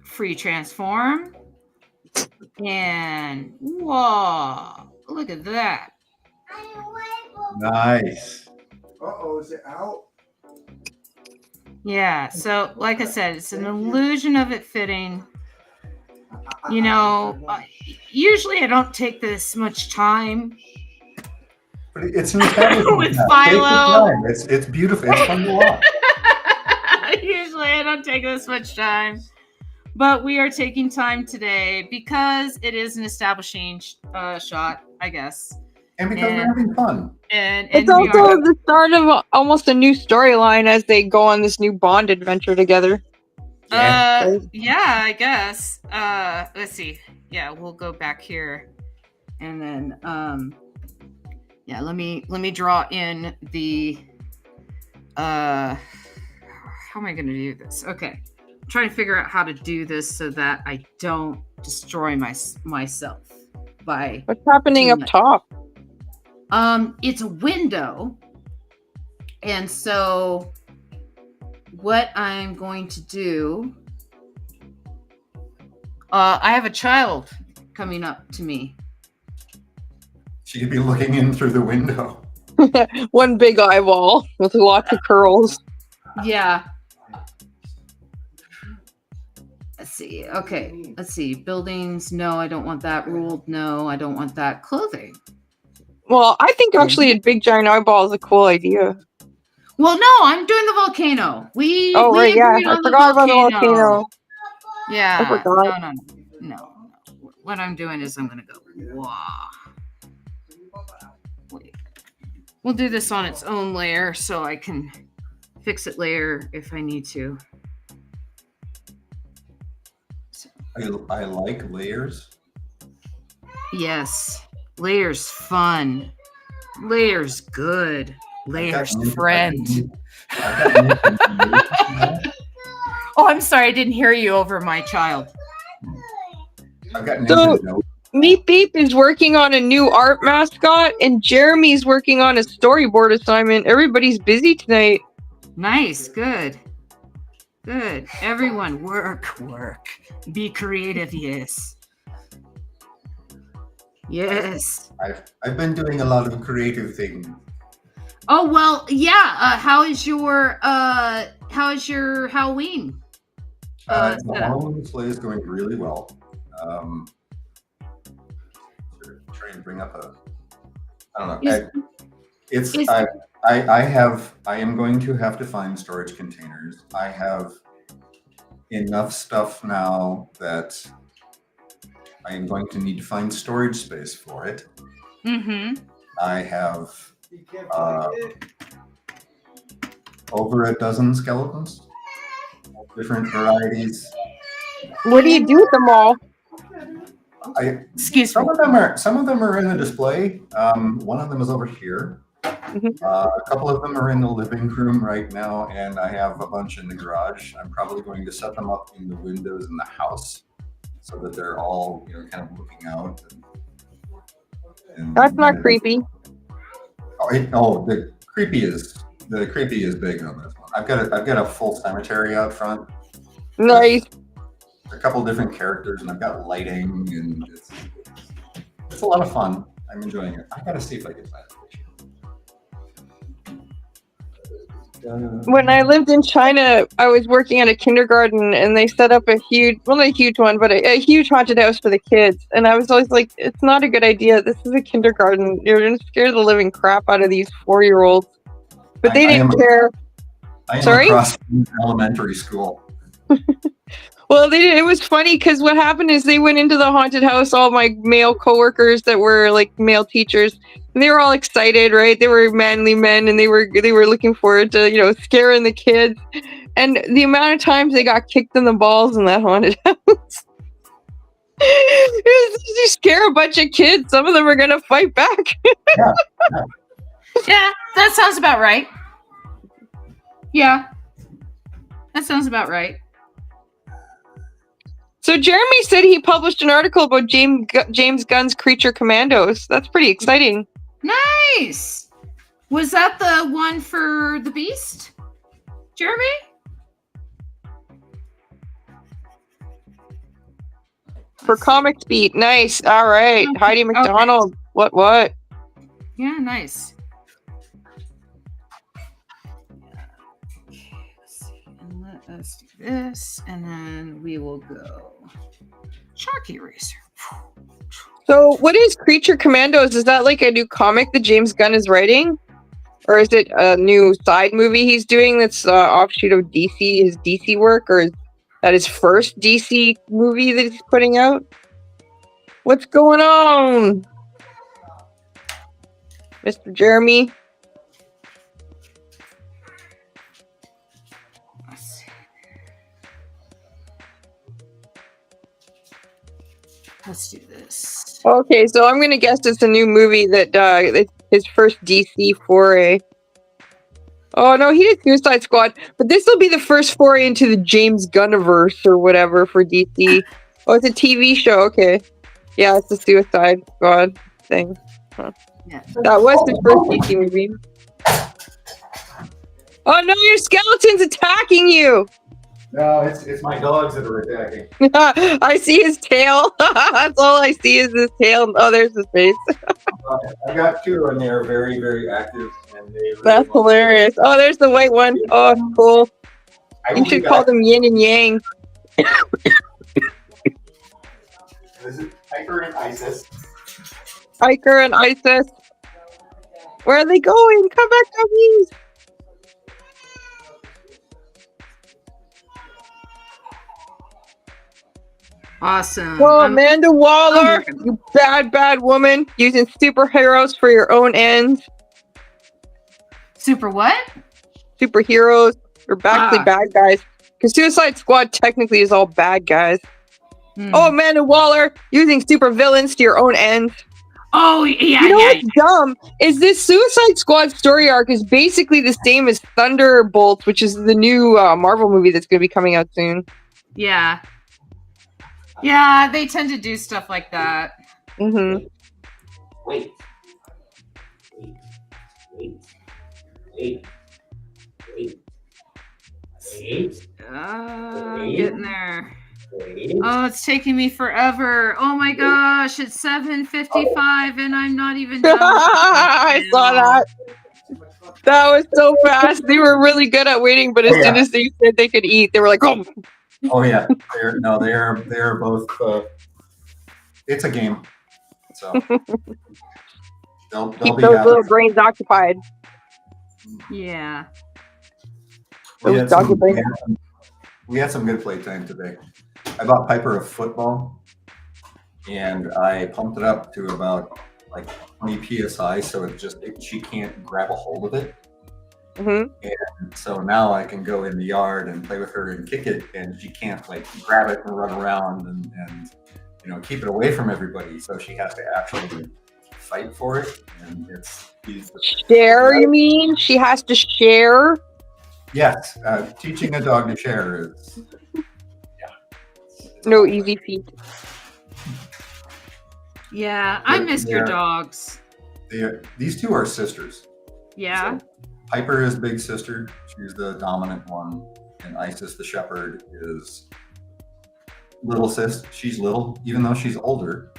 Free transform. And whoa, look at that. Nice. Uh-oh, is it out? Yeah, so like I said, it's an illusion of it fitting. You know, usually I don't take this much time. But it's an establishment with now. Philo. It's beautiful. It's fun to watch. Usually I don't take this much time. But we are taking time today because it is an establishing shot, I guess. And because we're having fun. And it's also the start of almost a new storyline as they go on this new Bond adventure together. Yeah, I guess. Let's see. Yeah, we'll go back here. And then yeah, let me draw in the how am I gonna do this? Okay. I'm trying to figure out how to do this so that I don't destroy myself by what's happening up top. It's a window, and so what I'm going to do, I have a child coming up to me. She could be looking in through the window. One big eyeball with lots of curls. Yeah. Let's see. Okay. Let's see. Buildings. No, I don't want that. Ruled. No, I don't want that. Clothing. Well, I think actually a big giant eyeball is a cool idea. Well, no, I'm doing the volcano. Right, yeah. I forgot about the volcano. Yeah. I forgot. No. What I'm doing is I'm going to go, wow. Wait. We'll do this on its own layer so I can fix it later if I need to. I like layers. Yes. Layers fun. Layers good. Layers friend. Oh, I'm sorry. I didn't hear you over my child. I've got so, Meep Beep is working on a new art mascot, and Jeremy's working on a storyboard assignment. Everybody's busy tonight. Nice. Good. Everyone, work. Be creative, yes. Yes. I've been doing a lot of creative things. Oh well, yeah. How is your Halloween? The Halloween sleigh is going really well. Try and bring up I don't know. I am going to have to find storage containers. I have enough stuff now that I am going to need to find storage space for it. Mm-hmm. I have over a dozen skeletons, different varieties. What do you do with them all? Excuse me. Some of them are in the display. One of them is over here. Mm-hmm. A couple of them are in the living room right now, and I have a bunch in the garage. I'm probably going to set them up in the windows in the house so that they're all, kind of looking out. And that's not creepy. The creepy is big on this one. I've got a full cemetery out front. Nice. a couple different characters, and I've got lighting, and it's a lot of fun. I'm enjoying it. I gotta see if I can find it. When I lived in China, I was working at a kindergarten, and they set up a huge, well, not a huge one, but a huge haunted house for the kids. And I was always like, it's not a good idea. This is a kindergarten. You're going to scare the living crap out of these 4-year-olds. But they didn't care. I am Sorry? across elementary school. Well, it was funny because what happened is they went into the haunted house, all my male coworkers that were like male teachers, and they were all excited, right? They were manly men, and they were looking forward to scaring the kids. And the amount of times they got kicked in the balls in that haunted house. You scare a bunch of kids, some of them are gonna fight back. Yeah, that sounds about right. Yeah, that sounds about right. So Jeremy said he published an article about James Gunn's Creature Commandos. That's pretty exciting. Nice. Was that the one for the Beast, Jeremy? For Comics Beat. Nice. All right. Okay. Heidi McDonald. Okay. What? Yeah, nice. Let us do this, and then we will go Chalk Eraser. So what is Creature Commandos? Is that like a new comic that James Gunn is writing? Or is it a new side movie he's doing that's offshoot of his DC work? Or is that his first DC movie that he's putting out? What's going on? Mr. Jeremy? Let's do this. Okay, so I'm gonna guess it's a new movie that it's his first DC foray. Oh no, he did Suicide Squad, but this will be the first foray into the James Gunniverse or whatever for DC. Oh, it's a TV show. Okay, yeah, it's the Suicide Squad thing. Huh. Yeah. That was his first DC movie. Oh no, your skeleton's attacking you! No, it's my dogs that are attacking. I see his tail. That's all I see is his tail. Oh, there's his face. I got two, and they're very, very active. And they really That's hilarious. Oh, there's the white one. Oh, cool. You should call them yin and yang. This is Hiker and Isis. Hiker and Isis. Where are they going? Come back, doggies. Awesome. Oh, Amanda Waller, you bad woman, using superheroes for your own ends. Super what? Superheroes are actually bad guys. Because Suicide Squad technically is all bad guys. Oh, Amanda Waller, using super villains to your own ends. Oh, yeah. You know what's dumb? Is this Suicide Squad story arc is basically the same as Thunderbolts, which is the new Marvel movie that's going to be coming out soon. Yeah. Yeah, they tend to do stuff like that. Mm-hmm. Wait. I'm getting there. Oh, it's taking me forever. Oh my gosh, it's 7:55 and I'm not even done. I saw that. That was so fast. They were really good at waiting, but as soon as they said they could eat, they were like, oh. Oh yeah, they're both. It's a game, so they'll keep be those happy. little brains occupied. Yeah. We had some good playtime today. I bought Piper a football, and I pumped it up to about like 20 psi, so she can't grab a hold of it. Mm-hmm. And so now I can go in the yard and play with her and kick it, and she can't like grab it and run around and keep it away from everybody. So she has to actually fight for it, and share. You mean she has to share? Yes, teaching a dog to share is no easy feat. Yeah, I miss your dogs. These two are sisters. Yeah. So Piper is big sister. She's the dominant one, and Isis the shepherd is little sis. She's little, even though she's older.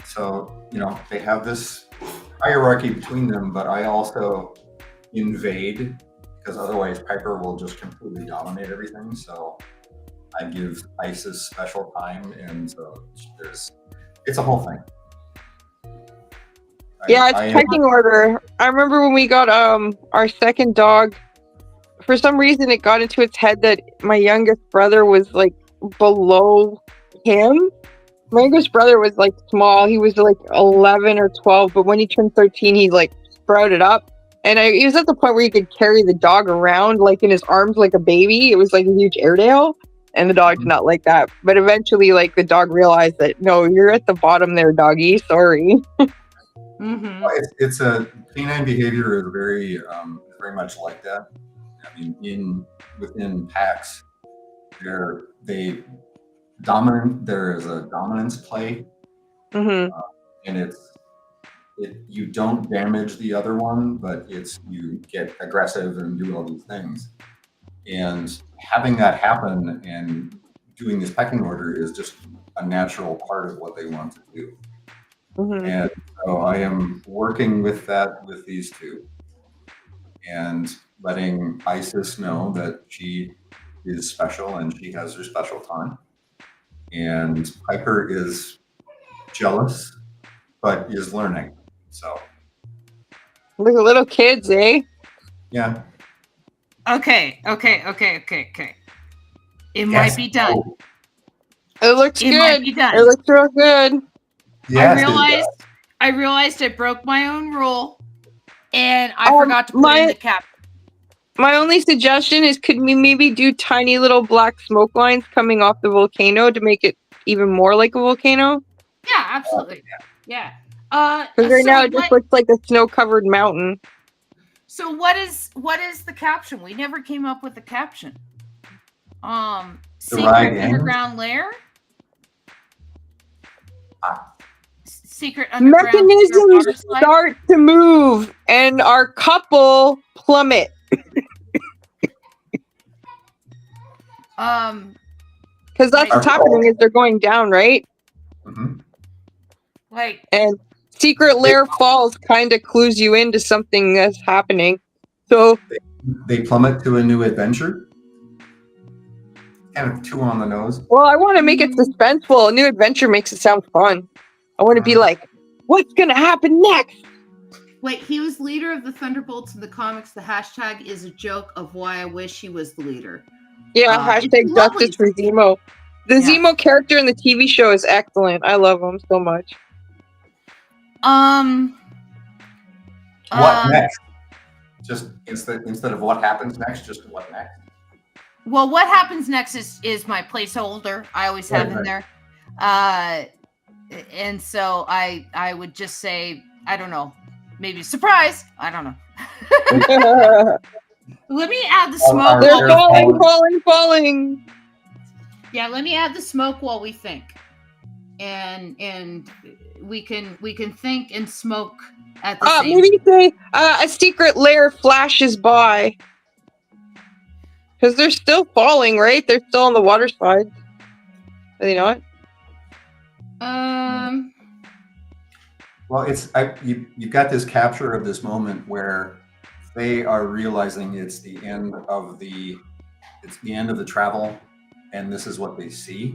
So, they have this hierarchy between them, but I also invade because otherwise Piper will just completely dominate everything. So I give Isis special time, and so it's a whole thing. It's pecking order. I remember when we got our second dog, for some reason it got into its head that my youngest brother was like below him. My youngest brother was like small. He was like 11 or 12, but when he turned 13, he like sprouted up. And he was at the point where he could carry the dog around like in his arms like a baby. It was like a huge Airedale. And the dog did not like that. But eventually, like, the dog realized that, no, you're at the bottom there, doggy. Sorry. It's a canine behavior is very much like that. I mean, within packs, there is a dominance play, and you don't damage the other one, but you get aggressive and do all these things. And having that happen and doing this pecking order is just a natural part of what they want to do. And so I am working with that with these two and letting Isis know that she is special and she has her special time. And Piper is jealous, but is learning. So look at little kids, eh? Yeah. Okay. It might be done. It looks good. Might be done. It looks real good. Yes, I realized I broke my own rule, and I forgot to put in the cap. My only suggestion is, could we maybe do tiny little black smoke lines coming off the volcano to make it even more like a volcano? Yeah, absolutely. Yeah. Because right now it just looks like a snow-covered mountain. So what is the caption? We never came up with a caption. Secret underground lair. Secret underground mechanisms start to move, and our couple plummet. Because that's what's happening is they're going down, right? And Secret Lair Falls kind of clues you into something that's happening. So they plummet to a new adventure. Kind of too on the nose. Well, I want to make it suspenseful. A new adventure makes it sound fun. I want to be like, what's going to happen next? Wait, he was leader of the Thunderbolts in the comics. The hashtag is a joke of why I wish he was the leader. Yeah, hashtag justice for Zemo. The Zemo character in the TV show is excellent. I love him so much. What next? Just instead of what happens next, just what next? Well, what happens next is my placeholder. I always have in there. And so I would just say, I don't know, maybe surprise. I don't know. Let me add the smoke. They're falling. Yeah, let me add the smoke while we think. And we can think and smoke at the same time. Maybe say a secret lair flashes by. Because they're still falling, right? They're still on the water slide. Are they not? Well, you've got this capture of this moment where they are realizing it's the end of the travel, and this is what they see.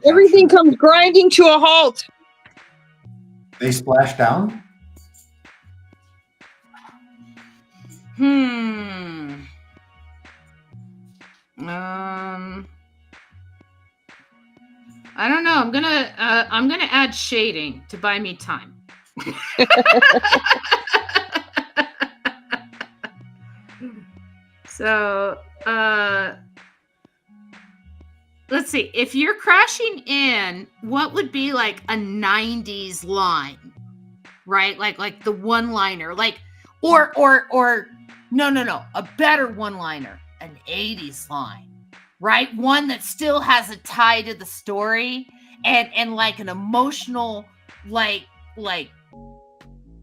Everything comes grinding to a halt. They splash down. I don't know. I'm gonna add shading to buy me time. So, let's see. If you're crashing in, what would be like a 90s line? Right? Like the one-liner, or no, a better one-liner, an 80s line, right? One that still has a tie to the story and like an emotional, like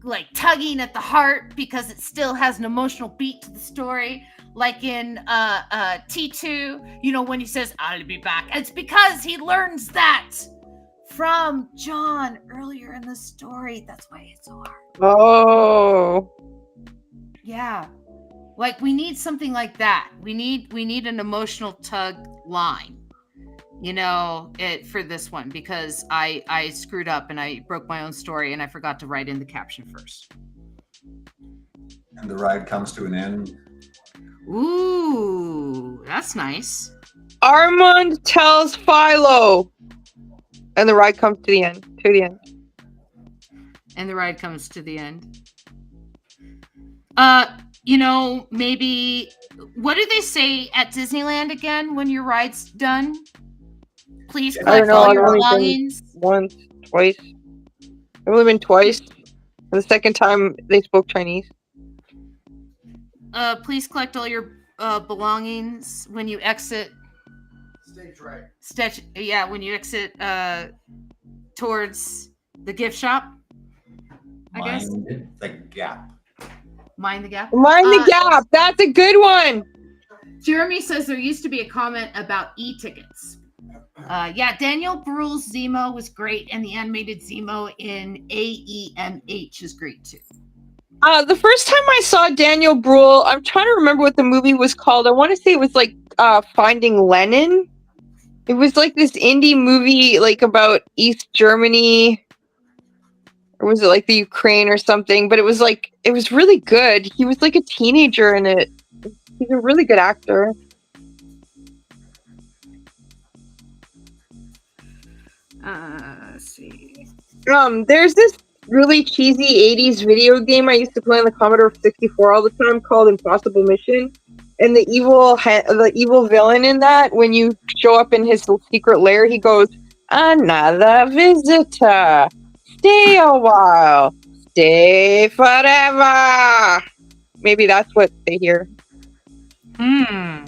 like tugging at the heart because it still has an emotional beat to the story. Like in T2, you know, when he says, I'll be back. It's because he learns that from John earlier in the story. That's why it's so hard. Oh. Yeah. Like we need something like that. We need an emotional tug line, you know, for this one, because I screwed up and I broke my own story and I forgot to write in the caption first. And the ride comes to an end. Ooh, that's nice. Armand tells Philo. And the ride comes to the end. And the ride comes to the end. You know, maybe, what do they say at Disneyland again when your ride's done? Please collect all your belongings. Once, twice. I've only been twice. And the second time they spoke Chinese. Please collect all your belongings when you exit. Stage right. When you exit towards the gift shop. I guess. Mind the gap. Mind the gap. Mind the gap. That's a good one. Jeremy says there used to be a comment about e-tickets. Yeah, Daniel Bruhl's Zemo was great, and the animated Zemo in AEMH is great too. The first time I saw Daniel Bruhl, I'm trying to remember what the movie was called. I want to say it was like Finding Lenin. It was like this indie movie, like about East Germany, or was it like the Ukraine or something? But it was really good. He was like a teenager in it. He's a really good actor. Let's see. There's this really cheesy 80s video game I used to play on the Commodore 64 all the time called Impossible Mission. And the evil villain in that, when you show up in his secret lair, he goes, "Another visitor. Stay a while. Stay forever." Maybe that's what they hear. And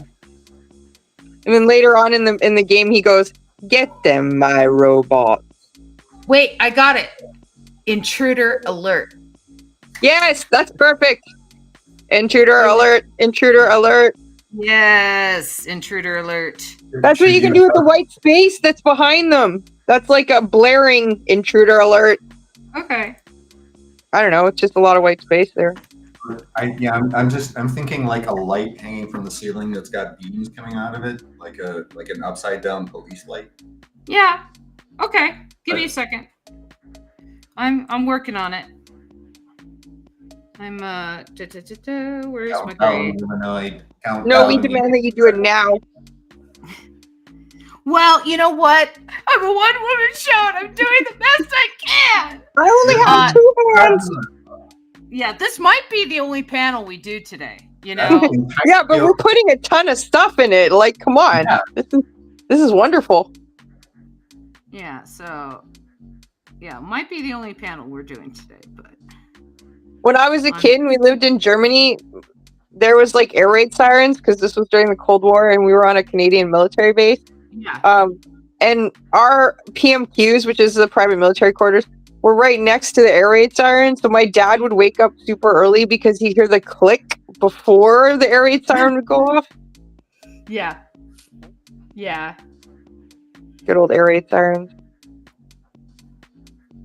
then later on in the game, he goes, "Get them, my robots." Wait, I got it. Intruder alert. Yes, that's perfect. Intruder alert. Intruder alert. Yes, intruder alert. That's what you can do with the white space that's behind them. That's like a blaring intruder alert. Okay. I don't know. It's just a lot of white space there. I'm thinking like a light hanging from the ceiling that's got beams coming out of it, like an upside down police light. Yeah. Okay. Give me a second. I'm working on it. I'm where's my grade? No, we demand that you do it now. Well, you know what? I'm a one-woman show and I'm doing the best I can. I only have 2 hands. Yeah, this might be the only panel we do today, you know? Yeah, but we're putting a ton of stuff in it. Like, come on. Yeah. This is wonderful. Yeah, so yeah, might be the only panel we're doing today, but when I was a kid and we lived in Germany, there was like air raid sirens because this was during the Cold War and we were on a Canadian military base. Yeah. And our PMQs, which is the private military quarters, were right next to the air raid siren. So my dad would wake up super early because he'd hear the click before the air raid siren would go off. Yeah. Yeah. Good old air raid sirens.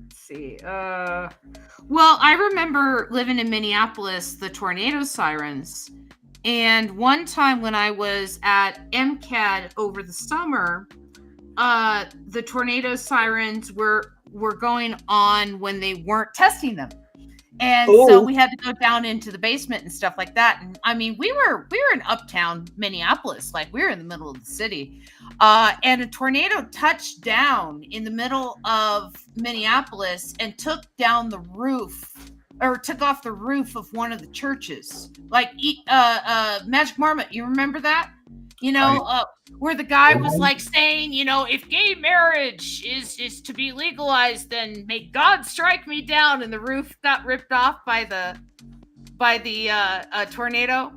Let's see. Well, I remember living in Minneapolis, the tornado sirens. And one time when I was at MCAD over the summer, the tornado sirens were going on when they weren't testing them. And so we had to go down into the basement and stuff like that. And I mean, we were in uptown Minneapolis, like we were in the middle of the city. And a tornado touched down in the middle of Minneapolis and took down the roof, or took off the roof of one of the churches. Like Magic Marmot, you remember that? You know, where the guy was like saying, you know, if gay marriage is to be legalized, then may God strike me down, and the roof got ripped off by the tornado.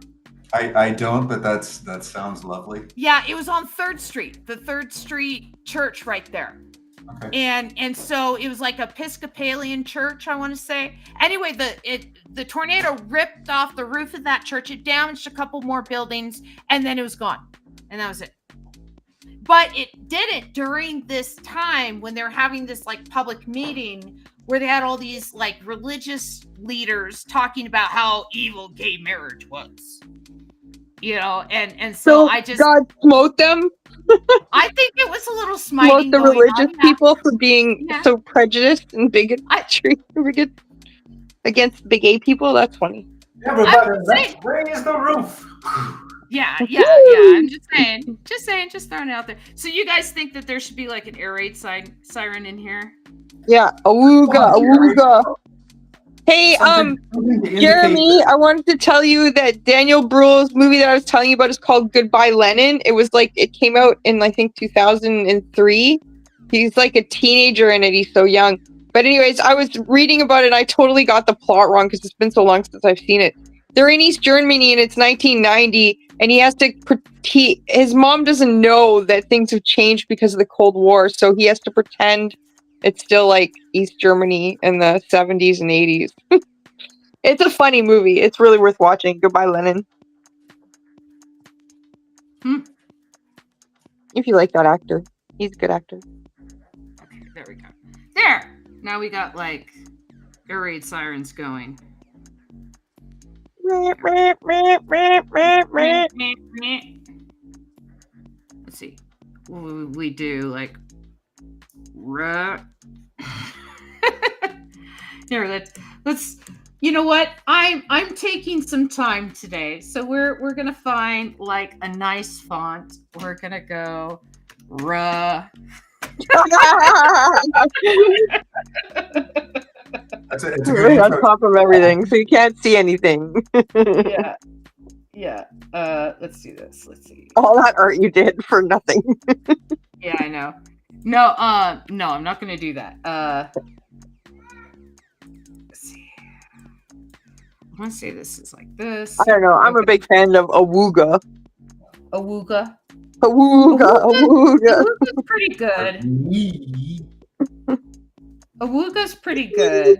I don't, but that sounds lovely. Yeah, it was on 3rd Street, the 3rd Street church right there. Okay. And so it was like Episcopalian church, I want to say. Anyway, the tornado ripped off the roof of that church. It damaged a couple more buildings, and then it was gone, and that was it. But it didn't during this time when they're having this like public meeting where they had all these like religious leaders talking about how evil gay marriage was. You know, and so I just God smote them. I think it was a little smiting. Smote the religious people for being so prejudiced and bigotry against the gay people. That's funny. Everybody, let's raise the roof. Yeah. I'm just saying, just throwing it out there. So you guys think that there should be like an air raid siren in here? Yeah, awooga. Hey, Jeremy, I wanted to tell you that Daniel Bruhl's movie that I was telling you about is called Goodbye Lenin. It was like, it came out in, I think, 2003. He's like a teenager in it. He's so young. But anyways, I was reading about it and I totally got the plot wrong because it's been so long since I've seen it. They're in East Germany and it's 1990 and he has to, his mom doesn't know that things have changed because of the Cold War. So he has to pretend it's still like East Germany in the 70s and 80s. It's a funny movie. It's really worth watching. Goodbye, Lenin. If you like that actor. He's a good actor. Okay, there we go. There! Now we got like air raid sirens going. Let's see. We do like here, let's you know what? I'm taking some time today. So we're gonna find like a nice font. We're gonna go It's a really on top of everything, so you can't see anything. Yeah. Let's do this. Let's see. All that art you did for nothing. Yeah, I know. No, I'm not gonna do that. Let's see. I want to say this is like this. I don't know. I'm a big fan of awooga. Awooga. Awooga's pretty good. Awooga's pretty good.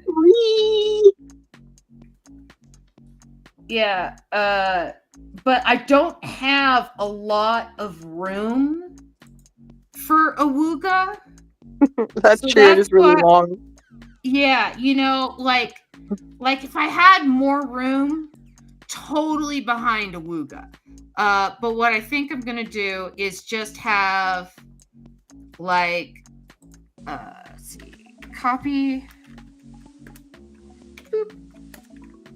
Yeah. But I don't have a lot of room for awooga. That's true. It is really long. Yeah, you know, like if I had more room, totally behind awooga. But what I think I'm gonna do is just have like let's see, copy. Boop.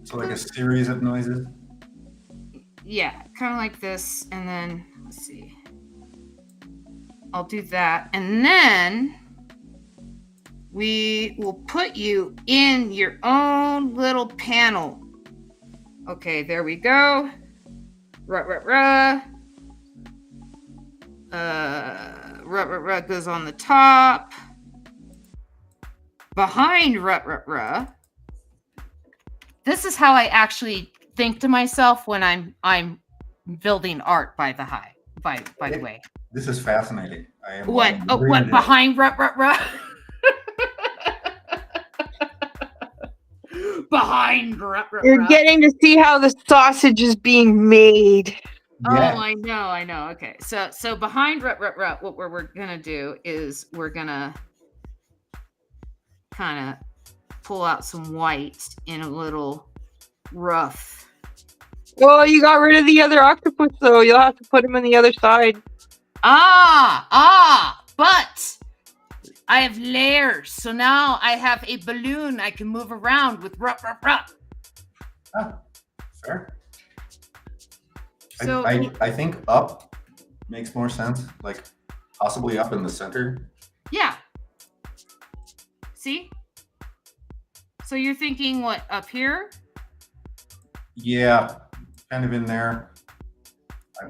So like a series of noises? Yeah, kind of like this, and then let's see. I'll do that, and then we will put you in your own little panel. Okay, there we go. Ruh goes on the top. Behind ruh. This is how I actually think to myself when I'm building art. By the way, this is fascinating. I am what behind ruh. Behind ruh. You're getting to see how the sausage is being made. Yeah. Oh, I know. Okay, so behind ruh, what we're gonna do is we're gonna kind of pull out some white in a little rough. Well, you got rid of the other octopus, though. You'll have to put him on the other side. But I have layers, so now I have a balloon I can move around with ruh. Oh, sure. So I think up makes more sense, like possibly up in the center. Yeah. See? So you're thinking what, up here? Yeah, kind of in there.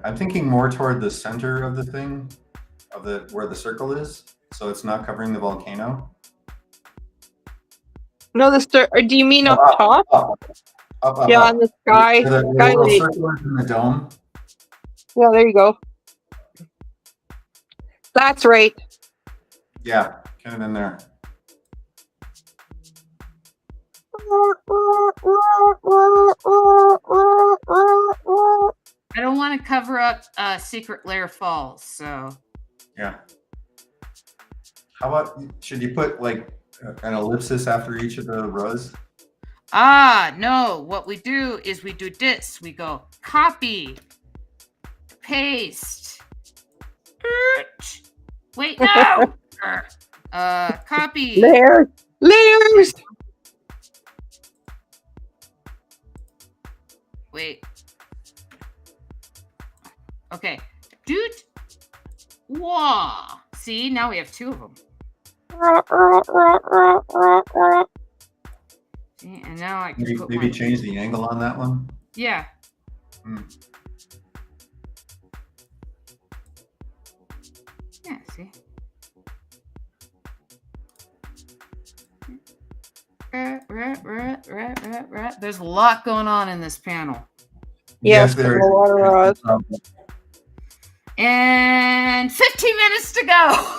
I'm thinking more toward the center of the thing, where the circle is, so it's not covering the volcano. No, do you mean up top? Up, yeah, on the sky. The little circle is in the dome. Yeah, there you go. That's right. Yeah. Get him in there. I don't want to cover up Secret Lair Falls, so. Yeah. How about, should you put like an ellipsis after each of the rows? No. What we do is we do this. We go copy, paste. Wait, no. Copy. Layers. Wait. Okay. Dude. Wah. See, now we have 2 of them. See, and now I can maybe change the angle on that one. Yeah. Yeah, see. There's a lot going on in this panel. Yes, there's a lot of rods. And 15 minutes to go.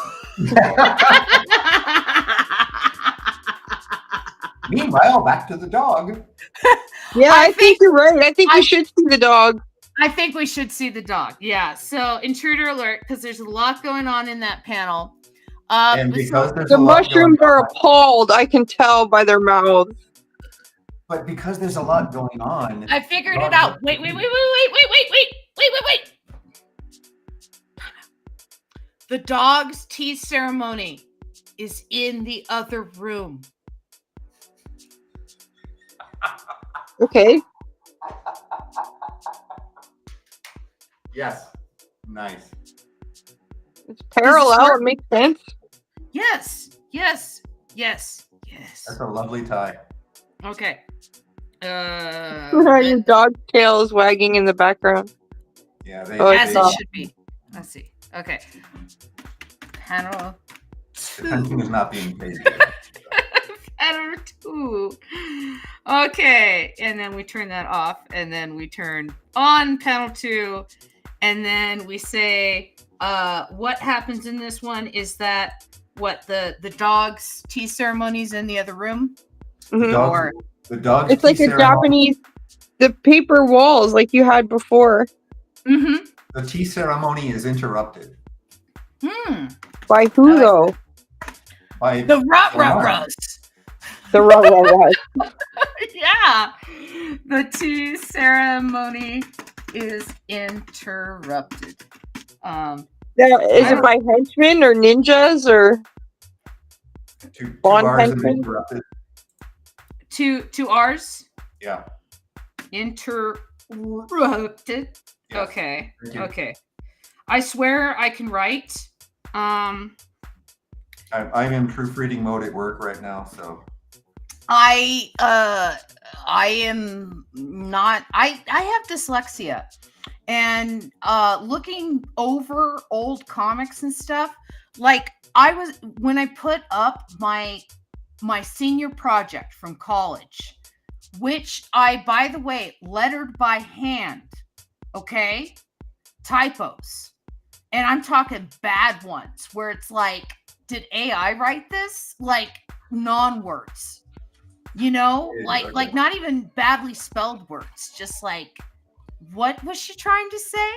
Meanwhile, back to the dog. Yeah, I think you're right. I think we should see the dog. I think we should see the dog. Yeah. So intruder alert, because there's a lot going on in that panel. And because there's the mushrooms are appalled, I can tell by their mouths. But because there's a lot going on, I figured it out. Wait. The dog's tea ceremony is in the other room. Okay. Yes. Nice. It's parallel. It makes sense. Yes. That's a lovely tie. Okay. Your dog's tail is wagging in the background. Yeah, as it should be. Let's see. Okay. Panel 2. The fencing is not being paid. Panel 2. Okay, and then we turn that off, and then we turn on panel 2, and then we say, what happens in this one is that the dog's tea ceremony's in the other room. Mm-hmm. The dog's it's like a Japanese, the paper walls like you had before. Mm-hmm. The tea ceremony is interrupted. By who though? By the rut. The rut. Yeah. The tea ceremony is interrupted. Is it by henchmen or ninjas or Bond henchmen? Interrupted. Two R's? Yeah. Interrupted. Yes. Okay. I swear I can write. I'm in proofreading mode at work right now, so I am not. I have dyslexia, and looking over old comics and stuff, like when I put up my senior project from college, which I, by the way, lettered by hand. Okay, typos, and I'm talking bad ones where it's like, did AI write this? Like non-words. Like not even badly spelled words, just like, what was she trying to say?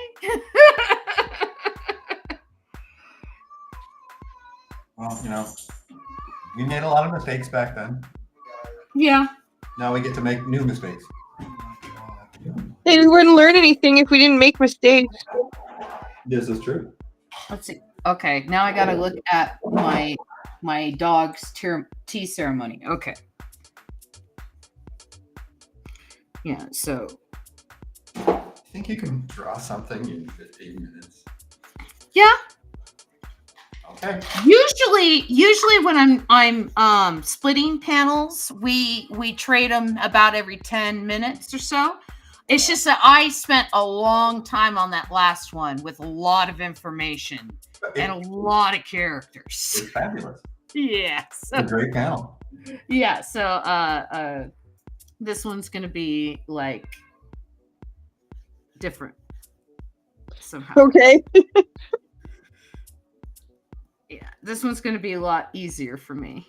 Well, we made a lot of mistakes back then. Yeah. Now we get to make new mistakes. Hey, we wouldn't learn anything if we didn't make mistakes. This is true. Let's see. Okay, now I gotta look at my dog's tea ceremony. Okay. Yeah, so I think you can draw something in 15 minutes. Yeah. Okay. Usually when I'm splitting panels, we trade them about every 10 minutes or so. It's just that I spent a long time on that last one with a lot of information and a lot of characters. It's fabulous. Yeah. It's a great panel. Yeah, so this one's gonna be like different somehow. Okay. Yeah, this one's going to be a lot easier for me.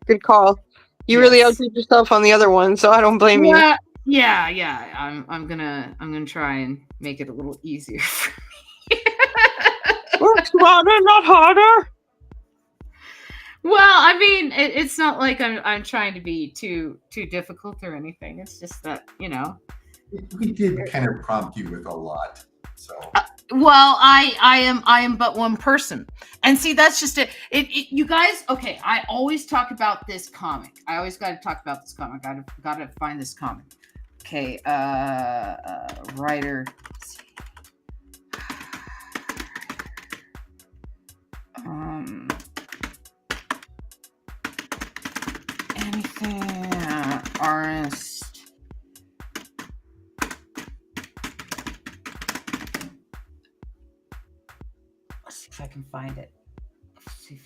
Good call. You really outdid yourself on the other one, so I don't blame you. Yeah. I'm gonna try and make it a little easier for me. Work smarter, not harder. Well, I mean, it's not like I'm trying to be too difficult or anything. It's just that, you know. We did kind of prompt you with a lot, so. Well, I am but one person, and see, that's just it. You guys, okay? I always talk about this comic. I always got to talk about this comic. Got to find this comic. Okay, writer. Let's see. Anything artist. Let's see if I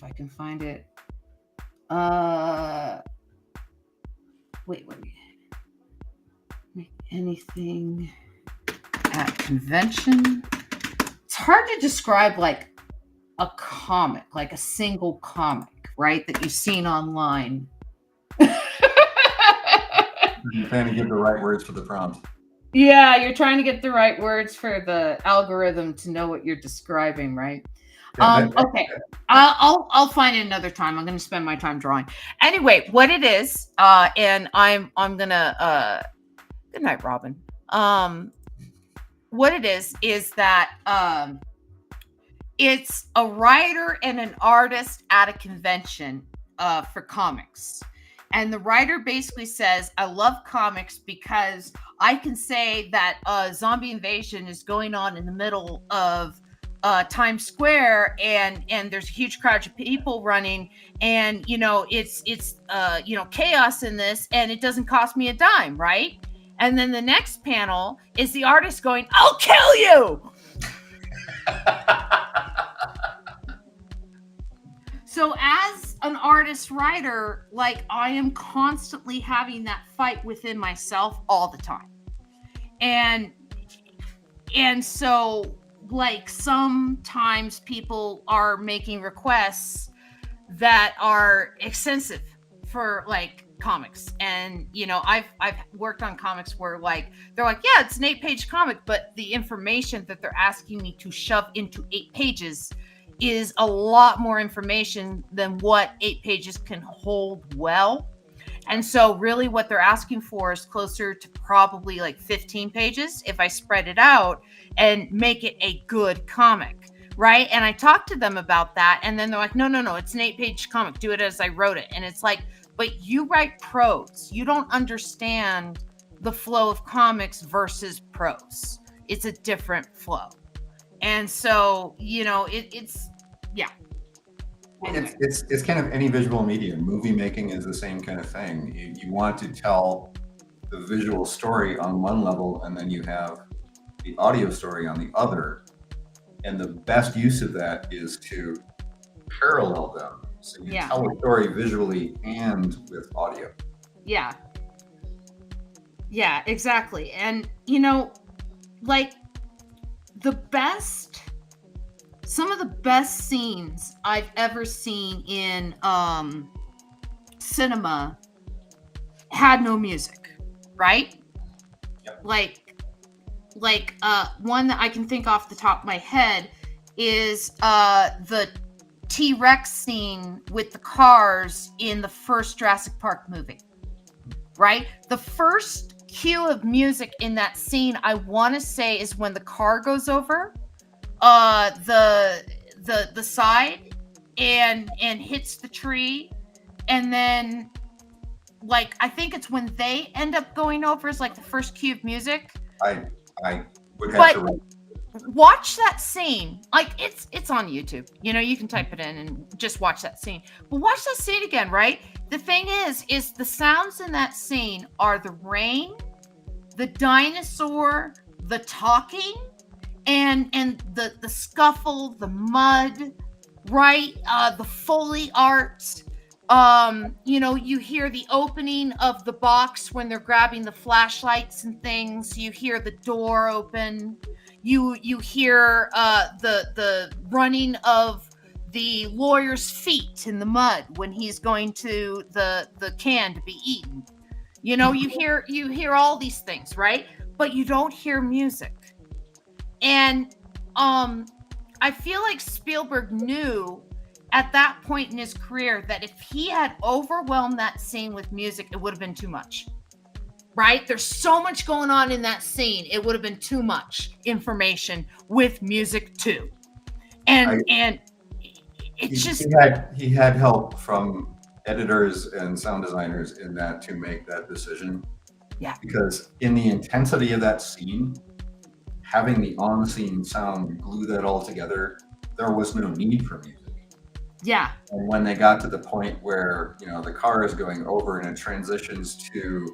can find it. Wait. Anything at convention. It's hard to describe like a comic, like a single comic, right? That you've seen online. You're trying to give the right words for the prompt. Yeah, you're trying to get the right words for the algorithm to know what you're describing, right? Okay, I'll find it another time. I'm going to spend my time drawing. Anyway, what it is, and I'm gonna. Good night, Robin. What it is that it's a writer and an artist at a convention for comics. And the writer basically says, I love comics because I can say that a zombie invasion is going on in the middle of Times Square, and there's a huge crowd of people running, and it's chaos in this, and it doesn't cost me a dime, right? And then the next panel is the artist going, I'll kill you. So as an artist writer, like, I am constantly having that fight within myself all the time. And so, like, sometimes people are making requests that are extensive for, like, comics. And I've worked on comics where, like, they're like, yeah, it's an 8-page comic, but the information that they're asking me to shove into 8 pages is a lot more information than what 8 pages can hold well. And so really what they're asking for is closer to probably like 15 pages if I spread it out and make it a good comic, right? And I talked to them about that, and then they're like, no, it's an 8-page comic. Do it as I wrote it. And it's like, but you write prose. You don't understand the flow of comics versus prose. It's a different flow. And so, it's yeah. Anyway. It's kind of any visual medium. Movie making is the same kind of thing. You want to tell the visual story on one level, and then you have the audio story on the other. And the best use of that is to parallel them. So you tell a story visually and with audio. Yeah. Yeah, exactly. And, like, some of the best scenes I've ever seen in cinema had no music, right? Yep. Like one that I can think off the top of my head is the T-Rex scene with the cars in the first Jurassic Park movie, right? The first cue of music in that scene, I want to say, is when the car goes over the side and hits the tree, and then, like, I think it's when they end up going over is like the first cue of music. I would have to watch that scene. Like, it's on YouTube. You can type it in and just watch that scene. But watch that scene again, right? The thing is the sounds in that scene are the rain, the dinosaur, the talking, and the scuffle, the mud, right? The Foley art. You hear the opening of the box when they're grabbing the flashlights and things. You hear the door open. You hear the running of the lawyer's feet in the mud when he's going to the can to be eaten. You know, you hear all these things, right? But you don't hear music. And I feel like Spielberg knew at that point in his career that if he had overwhelmed that scene with music, it would have been too much. Right? There's so much going on in that scene. It would have been too much information with music too. And it's just he had help from editors and sound designers in that to make that decision. Yeah. Because in the intensity of that scene, having the on-scene sound glue that all together, there was no need for music. Yeah. And when they got to the point where, you know, the car is going over and it transitions to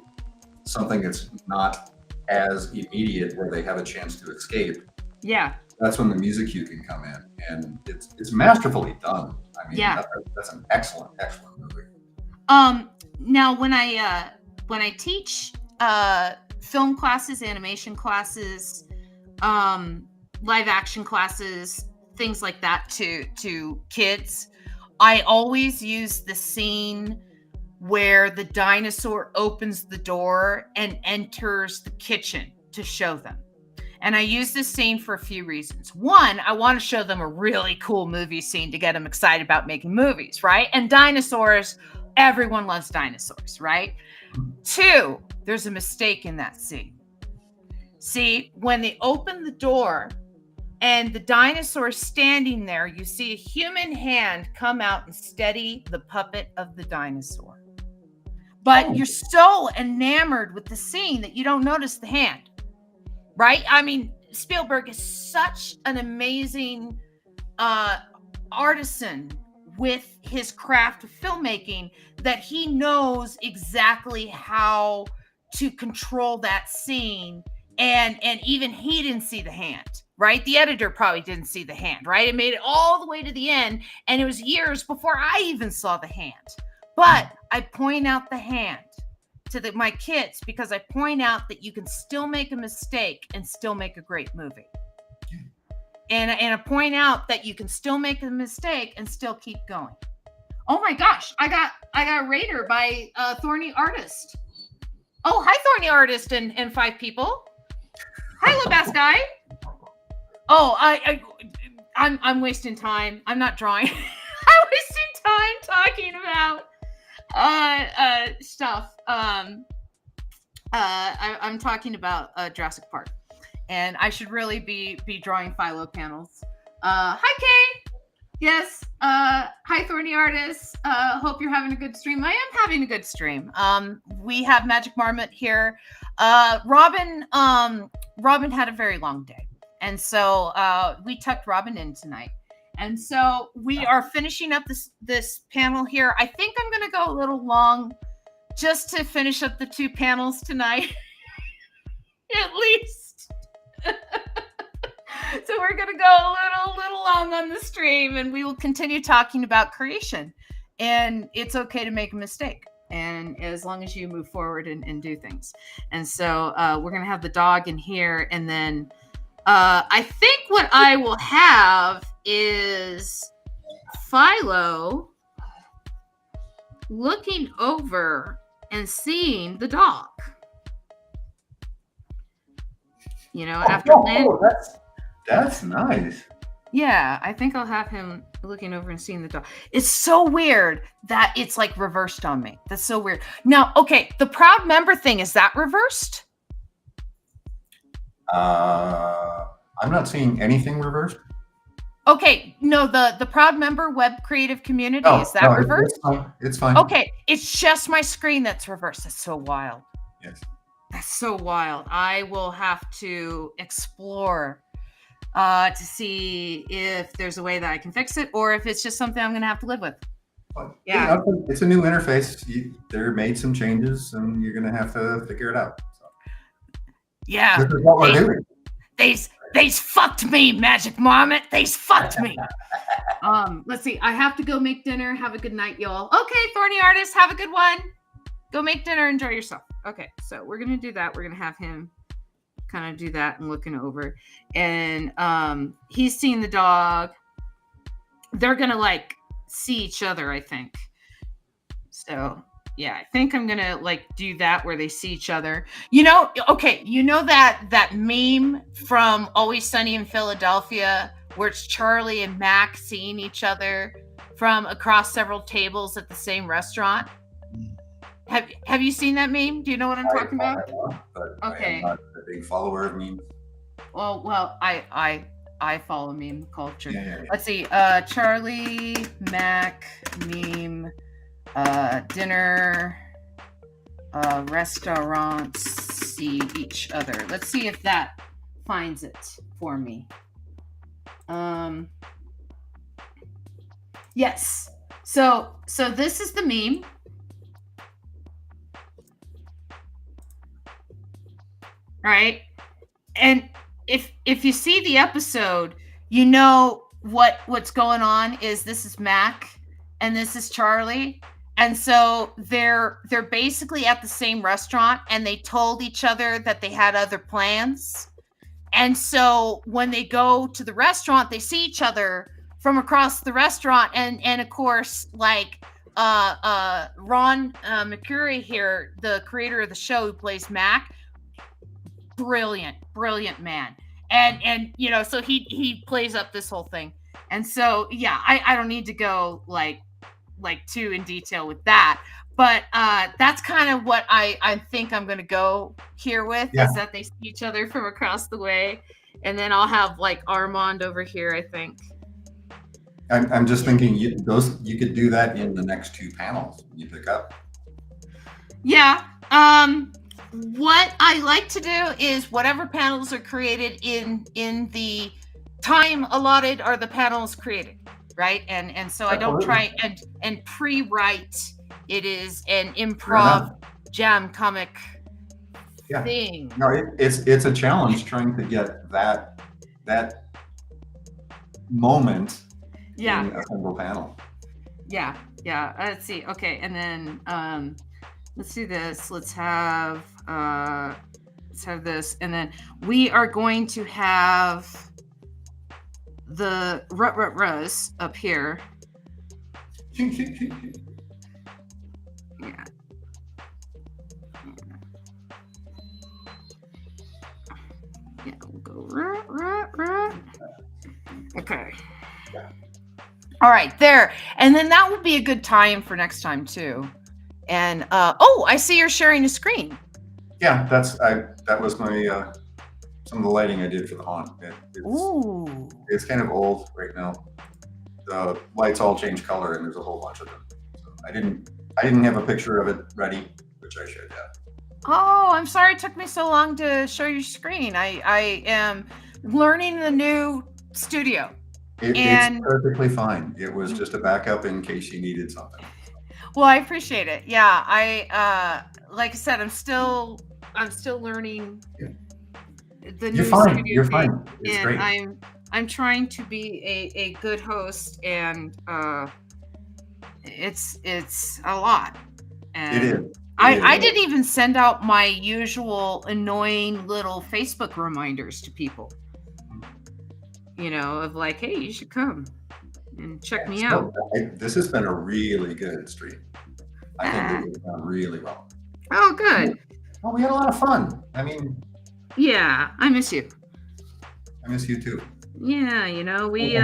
something that's not as immediate where they have a chance to escape. Yeah. That's when the music cue can come in, and it's masterfully done. I mean, yeah. that's an excellent movie. Now when I teach film classes, animation classes, live action classes, things like that to kids, I always use the scene where the dinosaur opens the door and enters the kitchen to show them. And I use this scene for a few reasons. One, I want to show them a really cool movie scene to get them excited about making movies, right? And dinosaurs, everyone loves dinosaurs, right? Two, there's a mistake in that scene. See, when they open the door and the dinosaur standing there, you see a human hand come out and steady the puppet of the dinosaur. But you're so enamored with the scene that you don't notice the hand. Right? I mean, Spielberg is such an amazing artisan with his craft of filmmaking that he knows exactly how to control that scene. And even he didn't see the hand, right? The editor probably didn't see the hand, right? It made it all the way to the end. And it was years before I even saw the hand. But I point out the hand to my kids because I point out that you can still make a mistake and still make a great movie. And I point out that you can still make a mistake and still keep going. Oh my gosh, I got Raider by Thorny Artist. Oh, hi Thorny Artist and 5 people. Hi Lobass guy. Oh, I'm wasting time. I'm not drawing. I'm wasting time talking about stuff. I'm talking about Jurassic Park, and I should really be drawing Philo panels. Hi Kay. Yes. Hi Thorny Artists. Hope you're having a good stream. I am having a good stream. We have Magic Marmot here. Robin had a very long day, and so we tucked Robin in tonight. And so we are finishing up this panel here. I think I'm going to go a little long just to finish up the 2 panels tonight, at least. So we're going to go a little long on the stream, and we will continue talking about creation. And it's okay to make a mistake, and as long as you move forward and do things. And so we're going to have the dog in here, and then I think what I will have is Philo looking over and seeing the dog. You know, after that's nice. Yeah, I think I'll have him looking over and seeing the dog. It's so weird that it's like reversed on me. That's so weird. Now, okay, the proud member thing, is that reversed? I'm not seeing anything reversed. Okay, no, the proud member web creative community, is that reversed? It's fine. Okay, it's just my screen that's reversed. That's so wild. Yes. That's so wild. I will have to explore to see if there's a way that I can fix it, or if it's just something I'm going to have to live with. Well, yeah, it's a new interface. They made some changes, and you're going to have to figure it out. So. Yeah. This is what we're doing. They's fucked me, Magic Marmot. They's fucked me. Let's see. I have to go make dinner. Have a good night, y'all. Okay, Thorny Artist, have a good one. Go make dinner. Enjoy yourself. Okay, so we're gonna do that. We're gonna have him kind of do that and looking over. And he's seen the dog. they're gonna like see each other, I think. So yeah, I think I'm gonna like do that where they see each other. Okay, that meme from Always Sunny in Philadelphia where it's Charlie and Mac seeing each other from across several tables at the same restaurant. Have you seen that meme? Do you know what I'm talking about? Okay. I am not a big follower of memes. Well, I follow meme culture. Yeah. Let's see. Charlie, Mac, meme, dinner, restaurants see each other. Let's see if that finds it for me. Yes. So this is the meme. Right? And if you see the episode, you know what's going on is this is Mac and this is Charlie. And so they're basically at the same restaurant and they told each other that they had other plans. And so when they go to the restaurant, they see each other from across the restaurant. And of course, like Ron McCurry here, the creator of the show who plays Mac, brilliant man. And so he plays up this whole thing. And so, yeah, I don't need to go like too in detail with that. But that's kind of what I think I'm going to go here with, is that they see each other from across the way. And then I'll have like Armand over here, I think. I'm just thinking you could do that in the next two panels you pick up. Yeah. What I like to do is whatever panels are created in the time allotted are the panels created, right? And so I don't try and pre-write. It is an improv jam comic thing. No, it's a challenge trying to get that moment in a single panel. Yeah. Let's see. Okay, and then let's do this. Let's have this, and then we are going to have the rut up here. Yeah, we'll go rut. Okay. All right, there, and then that will be a good time for next time too. And I see you're sharing a screen. Yeah, that was my some of the lighting I did for the haunt. It's kind of old right now. The lights all change color, and there's a whole bunch of them. So I didn't have a picture of it ready, which I should have. Oh, I'm sorry it took me so long to show your screen. I am learning the new studio. It's perfectly fine. It was just a backup in case you needed something. Well, I appreciate it. Yeah, I like I said, I'm still learning the new studio. You're fine. It's great. I'm trying to be a good host, and it's a lot. And it is. I didn't even send out my usual annoying little Facebook reminders to people. Of like, hey, you should come and check me out. This has been a really good stream. I think this has gone really well. Oh, good. Well, we had a lot of fun. I mean, yeah, I miss you. I miss you too. Yeah, we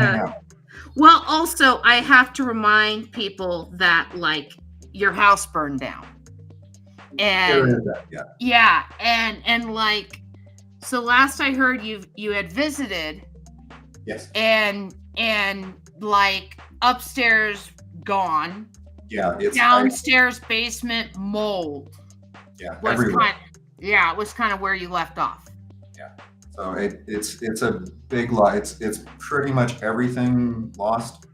well, also I have to remind people that like your house burned down. And there is that, yeah. Yeah, and like so last I heard you had visited. Yes. And like upstairs gone. Yeah, it's downstairs basement mold. Yeah, everywhere. It was kind of where you left off. Yeah. So it's a big lot. It's pretty much everything lost.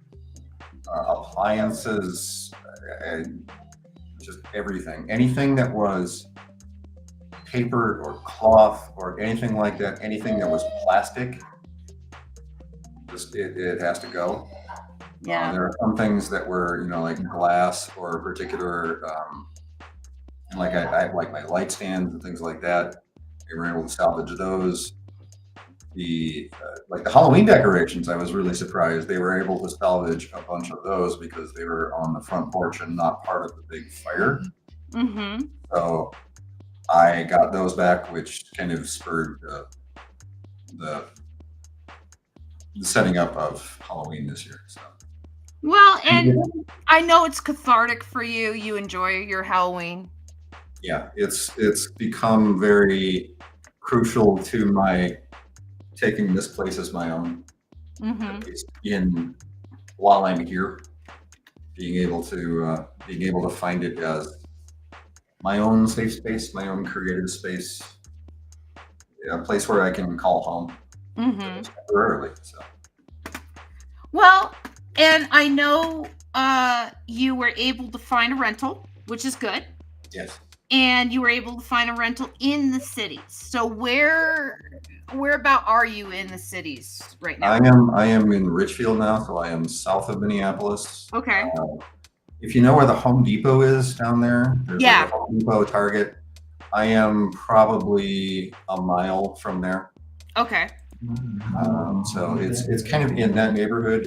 Appliances, and just everything. Anything that was paper or cloth or anything like that. Anything that was plastic. It has to go. Yeah. There are some things that were, like glass or particular, like I like my light stands and things like that. We were able to salvage those. The like the Halloween decorations, I was really surprised they were able to salvage a bunch of those because they were on the front porch and not part of the big fire. Mm-hmm. So I got those back, which kind of spurred the setting up of Halloween this year. So. Well, and I know it's cathartic for you. You enjoy your Halloween. Yeah, it's become very crucial to my taking this place as my own. Mm-hmm. While I'm here, being able to find it as my own safe space, my own creative space, a place where I can call home temporarily. So. Well, and I know you were able to find a rental, which is good. Yes. And you were able to find a rental in the cities. So whereabout are you in the cities right now? I am in Richfield now, so I am south of Minneapolis. Okay. If you know where the Home Depot is down there, there's like a Home Depot, Target. I am probably a mile from there. Okay. So it's kind of in that neighborhood.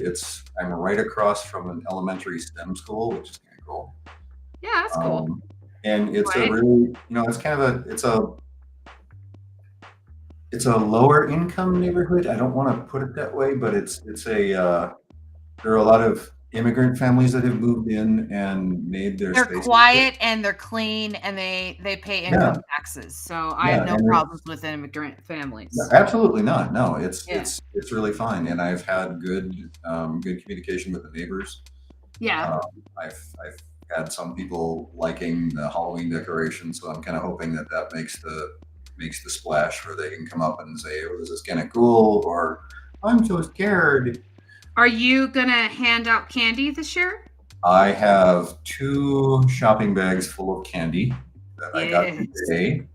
I'm right across from an elementary STEM school, which is kind of cool. Yeah, that's cool. And it's a really, it's kind of it's a lower income neighborhood. I don't want to put it that way, but there are a lot of immigrant families that have moved in and made their They're space quiet and they're clean and they pay income taxes. So I have no problems with immigrant families. No, absolutely not. No, it's really fine. And I've had good communication with the neighbors. Yeah. I've had some people liking the Halloween decoration, so I'm kind of hoping that makes the splash where they can come up and say, "Oh, this is kind of cool," or "I'm so scared." Are you gonna hand out candy this year? I have 2 shopping bags full of candy that I got today,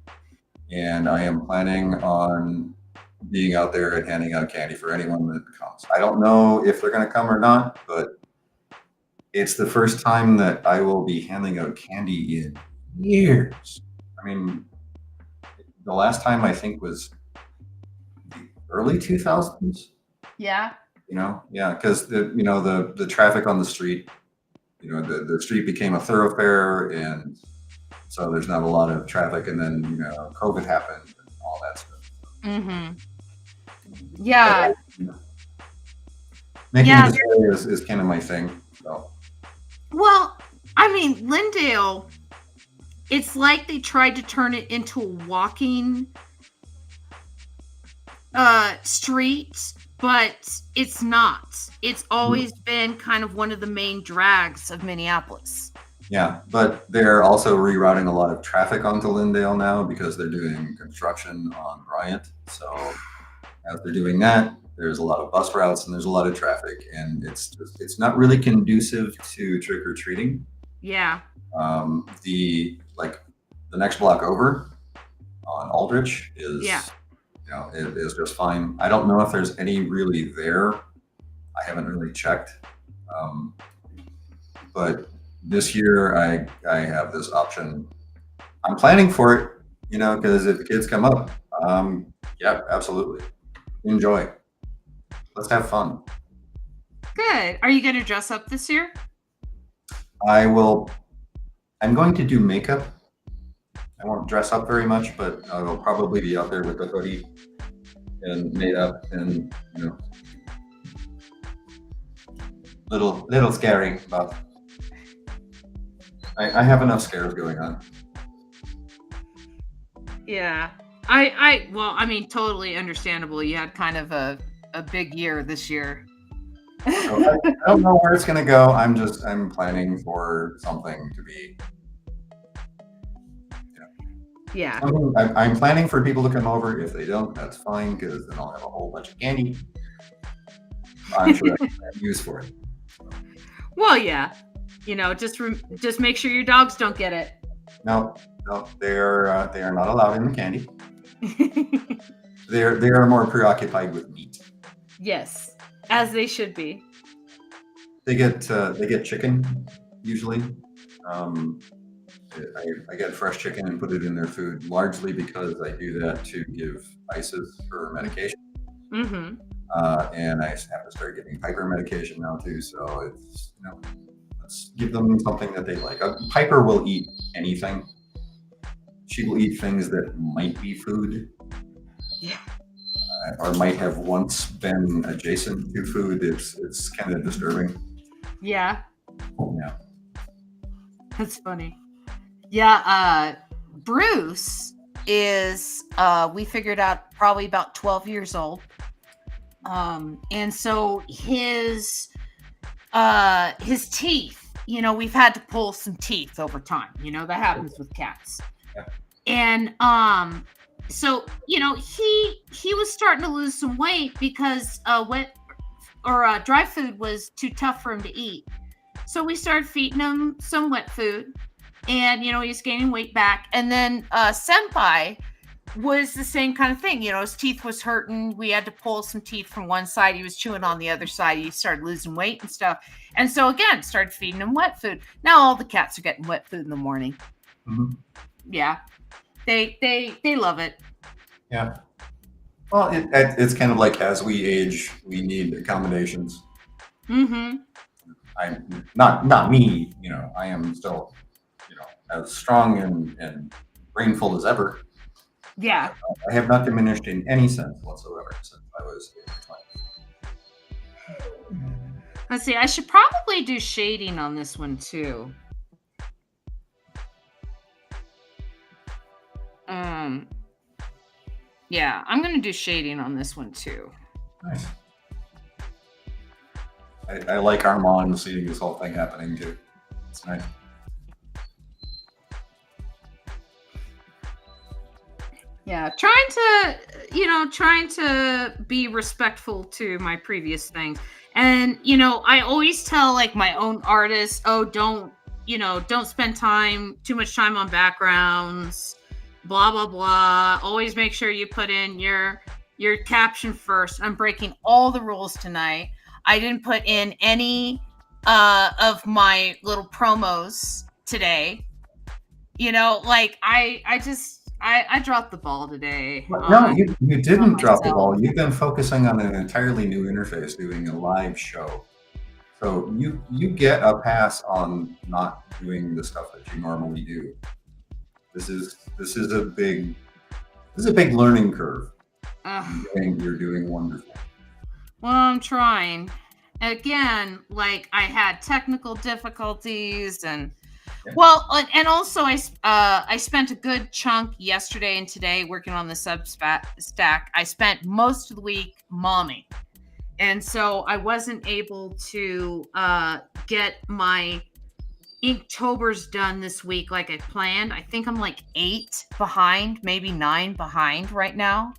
and I am planning on being out there and handing out candy for anyone that comes. I don't know if they're going to come or not, but it's the first time that I will be handing out candy in years. I mean, the last time I think was the early 2000s. Yeah. Because the traffic on the street, the street became a thoroughfare, and so there's not a lot of traffic. And then COVID happened and all that stuff. Mm-hmm. Yeah. Making a display is kind of my thing. So. Well, I mean, Lindale, it's like they tried to turn it into a walking street, but it's not. It's always been kind of one of the main drags of Minneapolis. Yeah, but they're also rerouting a lot of traffic onto Lindale now because they're doing construction on Bryant. So as they're doing that, there's a lot of bus routes and there's a lot of traffic, and it's not really conducive to trick or treating. Yeah. The next block over on Aldrich is it is just fine. I don't know if there's any really there. I haven't really checked. But this year I have this option. I'm planning for it, because if the kids come up, yeah, absolutely. Enjoy. Let's have fun. Good. Are you going to dress up this year? I will. I'm going to do makeup. I won't dress up very much, but I will probably be out there with a hoodie and made up and, little scary, but I have enough scares going on. Yeah. Totally understandable. You had kind of a big year this year. So I don't know where it's going to go. I'm planning for something to be. Yeah. I'm planning for people to come over. If they don't, that's fine, because then I'll have a whole bunch of candy. I'm sure I can use for it. Well, yeah. Just make sure your dogs don't get it. No, they are not allowed in the candy. They are more preoccupied with meat. Yes, as they should be. They get chicken usually. I get fresh chicken and put it in their food, largely because I do that to give ices for medication. Mm-hmm. and I have to start giving Piper medication now too. So it's let's give them something that they like. Piper will eat anything. She will eat things that might be food. Yeah. Or might have once been adjacent to food. It's kind of disturbing. Yeah. Yeah. That's funny. Yeah. Bruce is we figured out probably about 12 years old. And so his teeth, we've had to pull some teeth over time. That happens with cats. Yeah. And so he was starting to lose some weight because dry food was too tough for him to eat. So we started feeding him some wet food, and he's gaining weight back. And then Senpai was the same kind of thing. His teeth was hurting. We had to pull some teeth from one side. He was chewing on the other side. He started losing weight and stuff. And so again, started feeding him wet food. Now all the cats are getting wet food in the morning. Mm-hmm. Yeah. They love it. Yeah. Well, it's kind of like as we age, we need accommodations. Mm-hmm. I'm not me. I am still, as strong and brainful as ever. Yeah. I have not diminished in any sense whatsoever since I was in my 20s. Let's see. I should probably do shading on this one too. Yeah, I'm going to do shading on this one too. Nice. I like Armand seeing this whole thing happening too. It's nice. Yeah, trying to be respectful to my previous things. And, I always tell like my own artists, don't spend too much time on backgrounds, blah, blah, blah. Always make sure you put in your caption first. I'm breaking all the rules tonight. I didn't put in any of my little promos today. I dropped the ball today. No, you didn't drop the ball. You've been focusing on an entirely new interface, doing a live show. So you get a pass on not doing the stuff that you normally do. This is a big learning curve. You're doing wonderful. Well, I'm trying. Again, I had technical difficulties and. Yeah. Well, and also I spent a good chunk yesterday and today working on the Substack. I spent most of the week momming, and so I wasn't able to get my Inktober's done this week like I planned. I think I'm 8 behind, maybe 9 behind right now.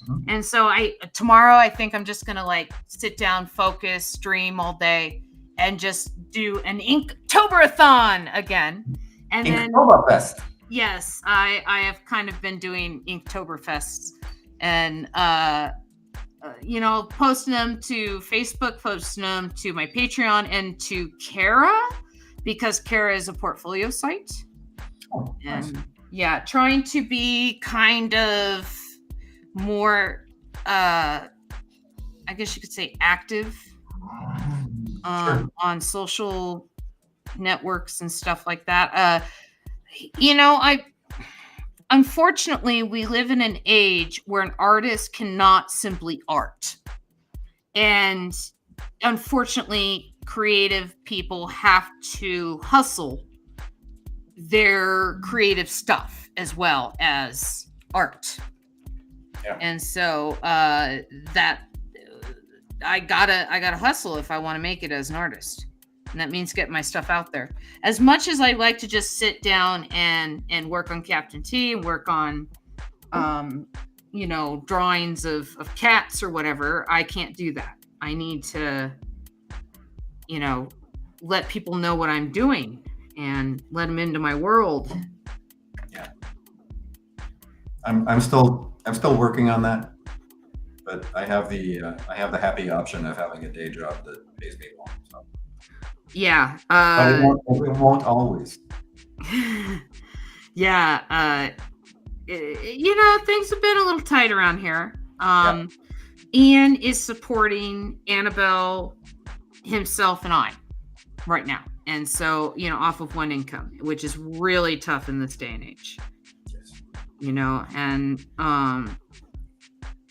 Mm-hmm. And so tomorrow I think I'm just gonna sit down, focus, stream all day, and just do an Inktober-a-thon again. And Inktoberfest. Yes, I have kind of been doing Inktoberfests and posting them to Facebook, posting them to my Patreon and to Kara, because Kara is a portfolio site. Oh, nice. And yeah, trying to be kind of more I guess you could say active. Sure. On social networks and stuff like that. Unfortunately, we live in an age where an artist cannot simply art. And unfortunately, creative people have to hustle their creative stuff as well as art. Yeah. And so that I gotta hustle if I want to make it as an artist. And that means get my stuff out there. As much as I like to just sit down and work on Captain T and work on, drawings of cats or whatever, I can't do that. I need to, let people know what I'm doing and let them into my world. Yeah. I'm still working on that. But I have the happy option of having a day job that pays me well. So. Yeah. But it won't always. Yeah. Things have been a little tight around here. Ian is supporting Annabelle, himself, and I right now. And so, off of one income, which is really tough in this day and age. And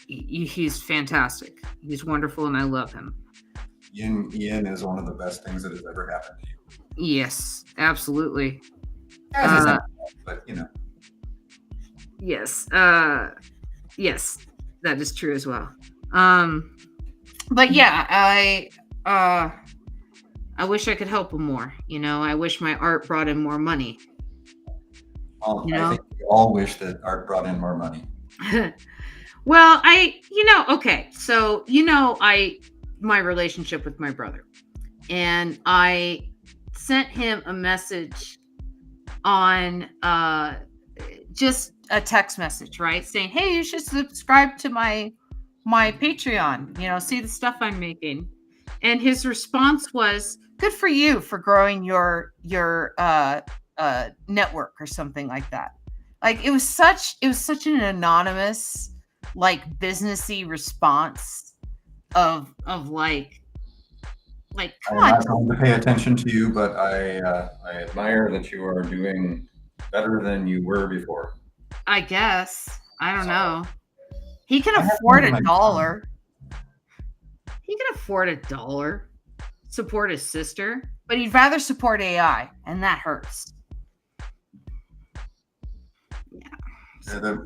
he's fantastic. He's wonderful, and I love him. Ian is one of the best things that has ever happened to you. Yes, absolutely. But Yes. Yes, that is true as well. But yeah, I wish I could help him more. I wish my art brought in more money. Well, I think we all wish that art brought in more money. Well, okay. So, my relationship with my brother, and I sent him a message on just a text message, right? Saying, hey, you should subscribe to my Patreon, see the stuff I'm making. And his response was, good for you for growing your network or something like that. Like it was such an anonymous, like businessy response of like come on. I'm not going to pay attention to you, but I admire that you are doing better than you were before. I guess. I don't know. He can afford $1. He can afford $1. Support his sister, but he'd rather support AI, and that hurts. Yeah.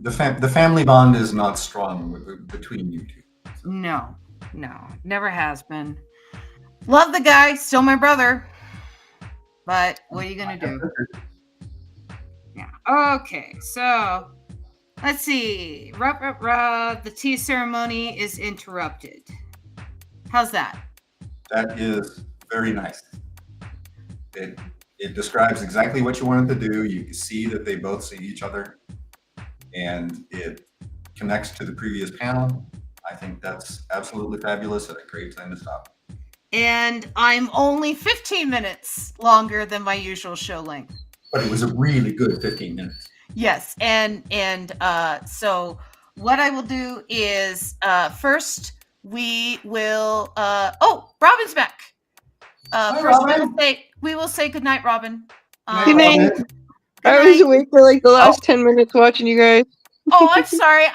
The family bond is not strong between you two. So. No, never has been. Love the guy, still my brother, but what are you gonna do? Yeah. Okay, so let's see. The tea ceremony is interrupted. How's that? That is very nice. It describes exactly what you wanted to do. You can see that they both see each other, and it connects to the previous panel. I think that's absolutely fabulous and a great time to stop. And I'm only 15 minutes longer than my usual show length. But it was a really good 15 minutes. Yes, and so what I will do is first we will. Robin's back. Hi, First, Robin. we will say good night, Robin. Good night. I was awake for like the last 10 minutes watching you guys. Oh, I'm sorry.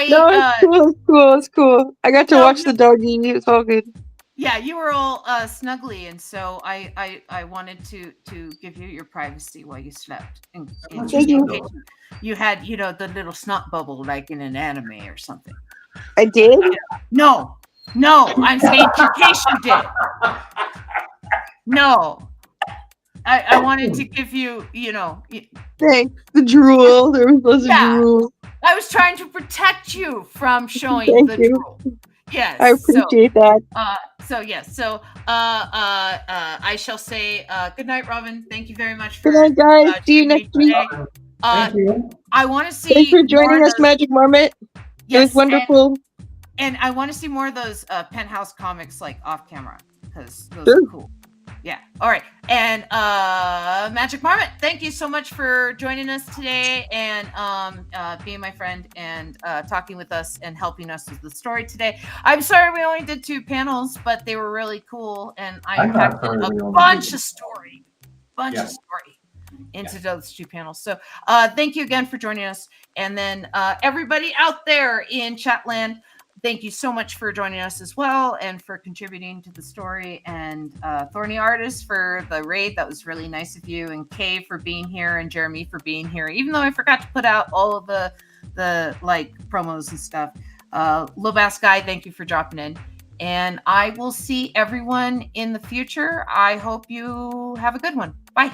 No, it's cool. I got to watch the doggy. It's all good. Yeah, you were all snuggly, and so I wanted to give you your privacy while you slept. Thank you. You had, the little snot bubble like in an anime or something. I did? No, I'm saying in case you did. No. I wanted to give you, Thanks. The drool. There was lots of drool. I was trying to protect you from showing the drool. Yes. I appreciate that. I shall say good night, Robin. Thank you very much for good night, guys. See you next week. Thank you. I want to see. Thanks for joining us, Magic Marmot. Yes, it was wonderful. And I want to see more of those Penthouse comics like off camera because those are cool. Yeah. All right. And Magic Marmot, thank you so much for joining us today and being my friend and talking with us and helping us with the story today. I'm sorry we only did 2 panels, but they were really cool. And I packed a bunch of story into those 2 panels. So thank you again for joining us. And then everybody out there in Chatland, thank you so much for joining us as well and for contributing to the story. And Thorny Artist for the raid. That was really nice of you. And Kay for being here and Jeremy for being here. Even though I forgot to put out all of the like promos and stuff. Lobass Guy, thank you for dropping in. And I will see everyone in the future. I hope you have a good one. Bye.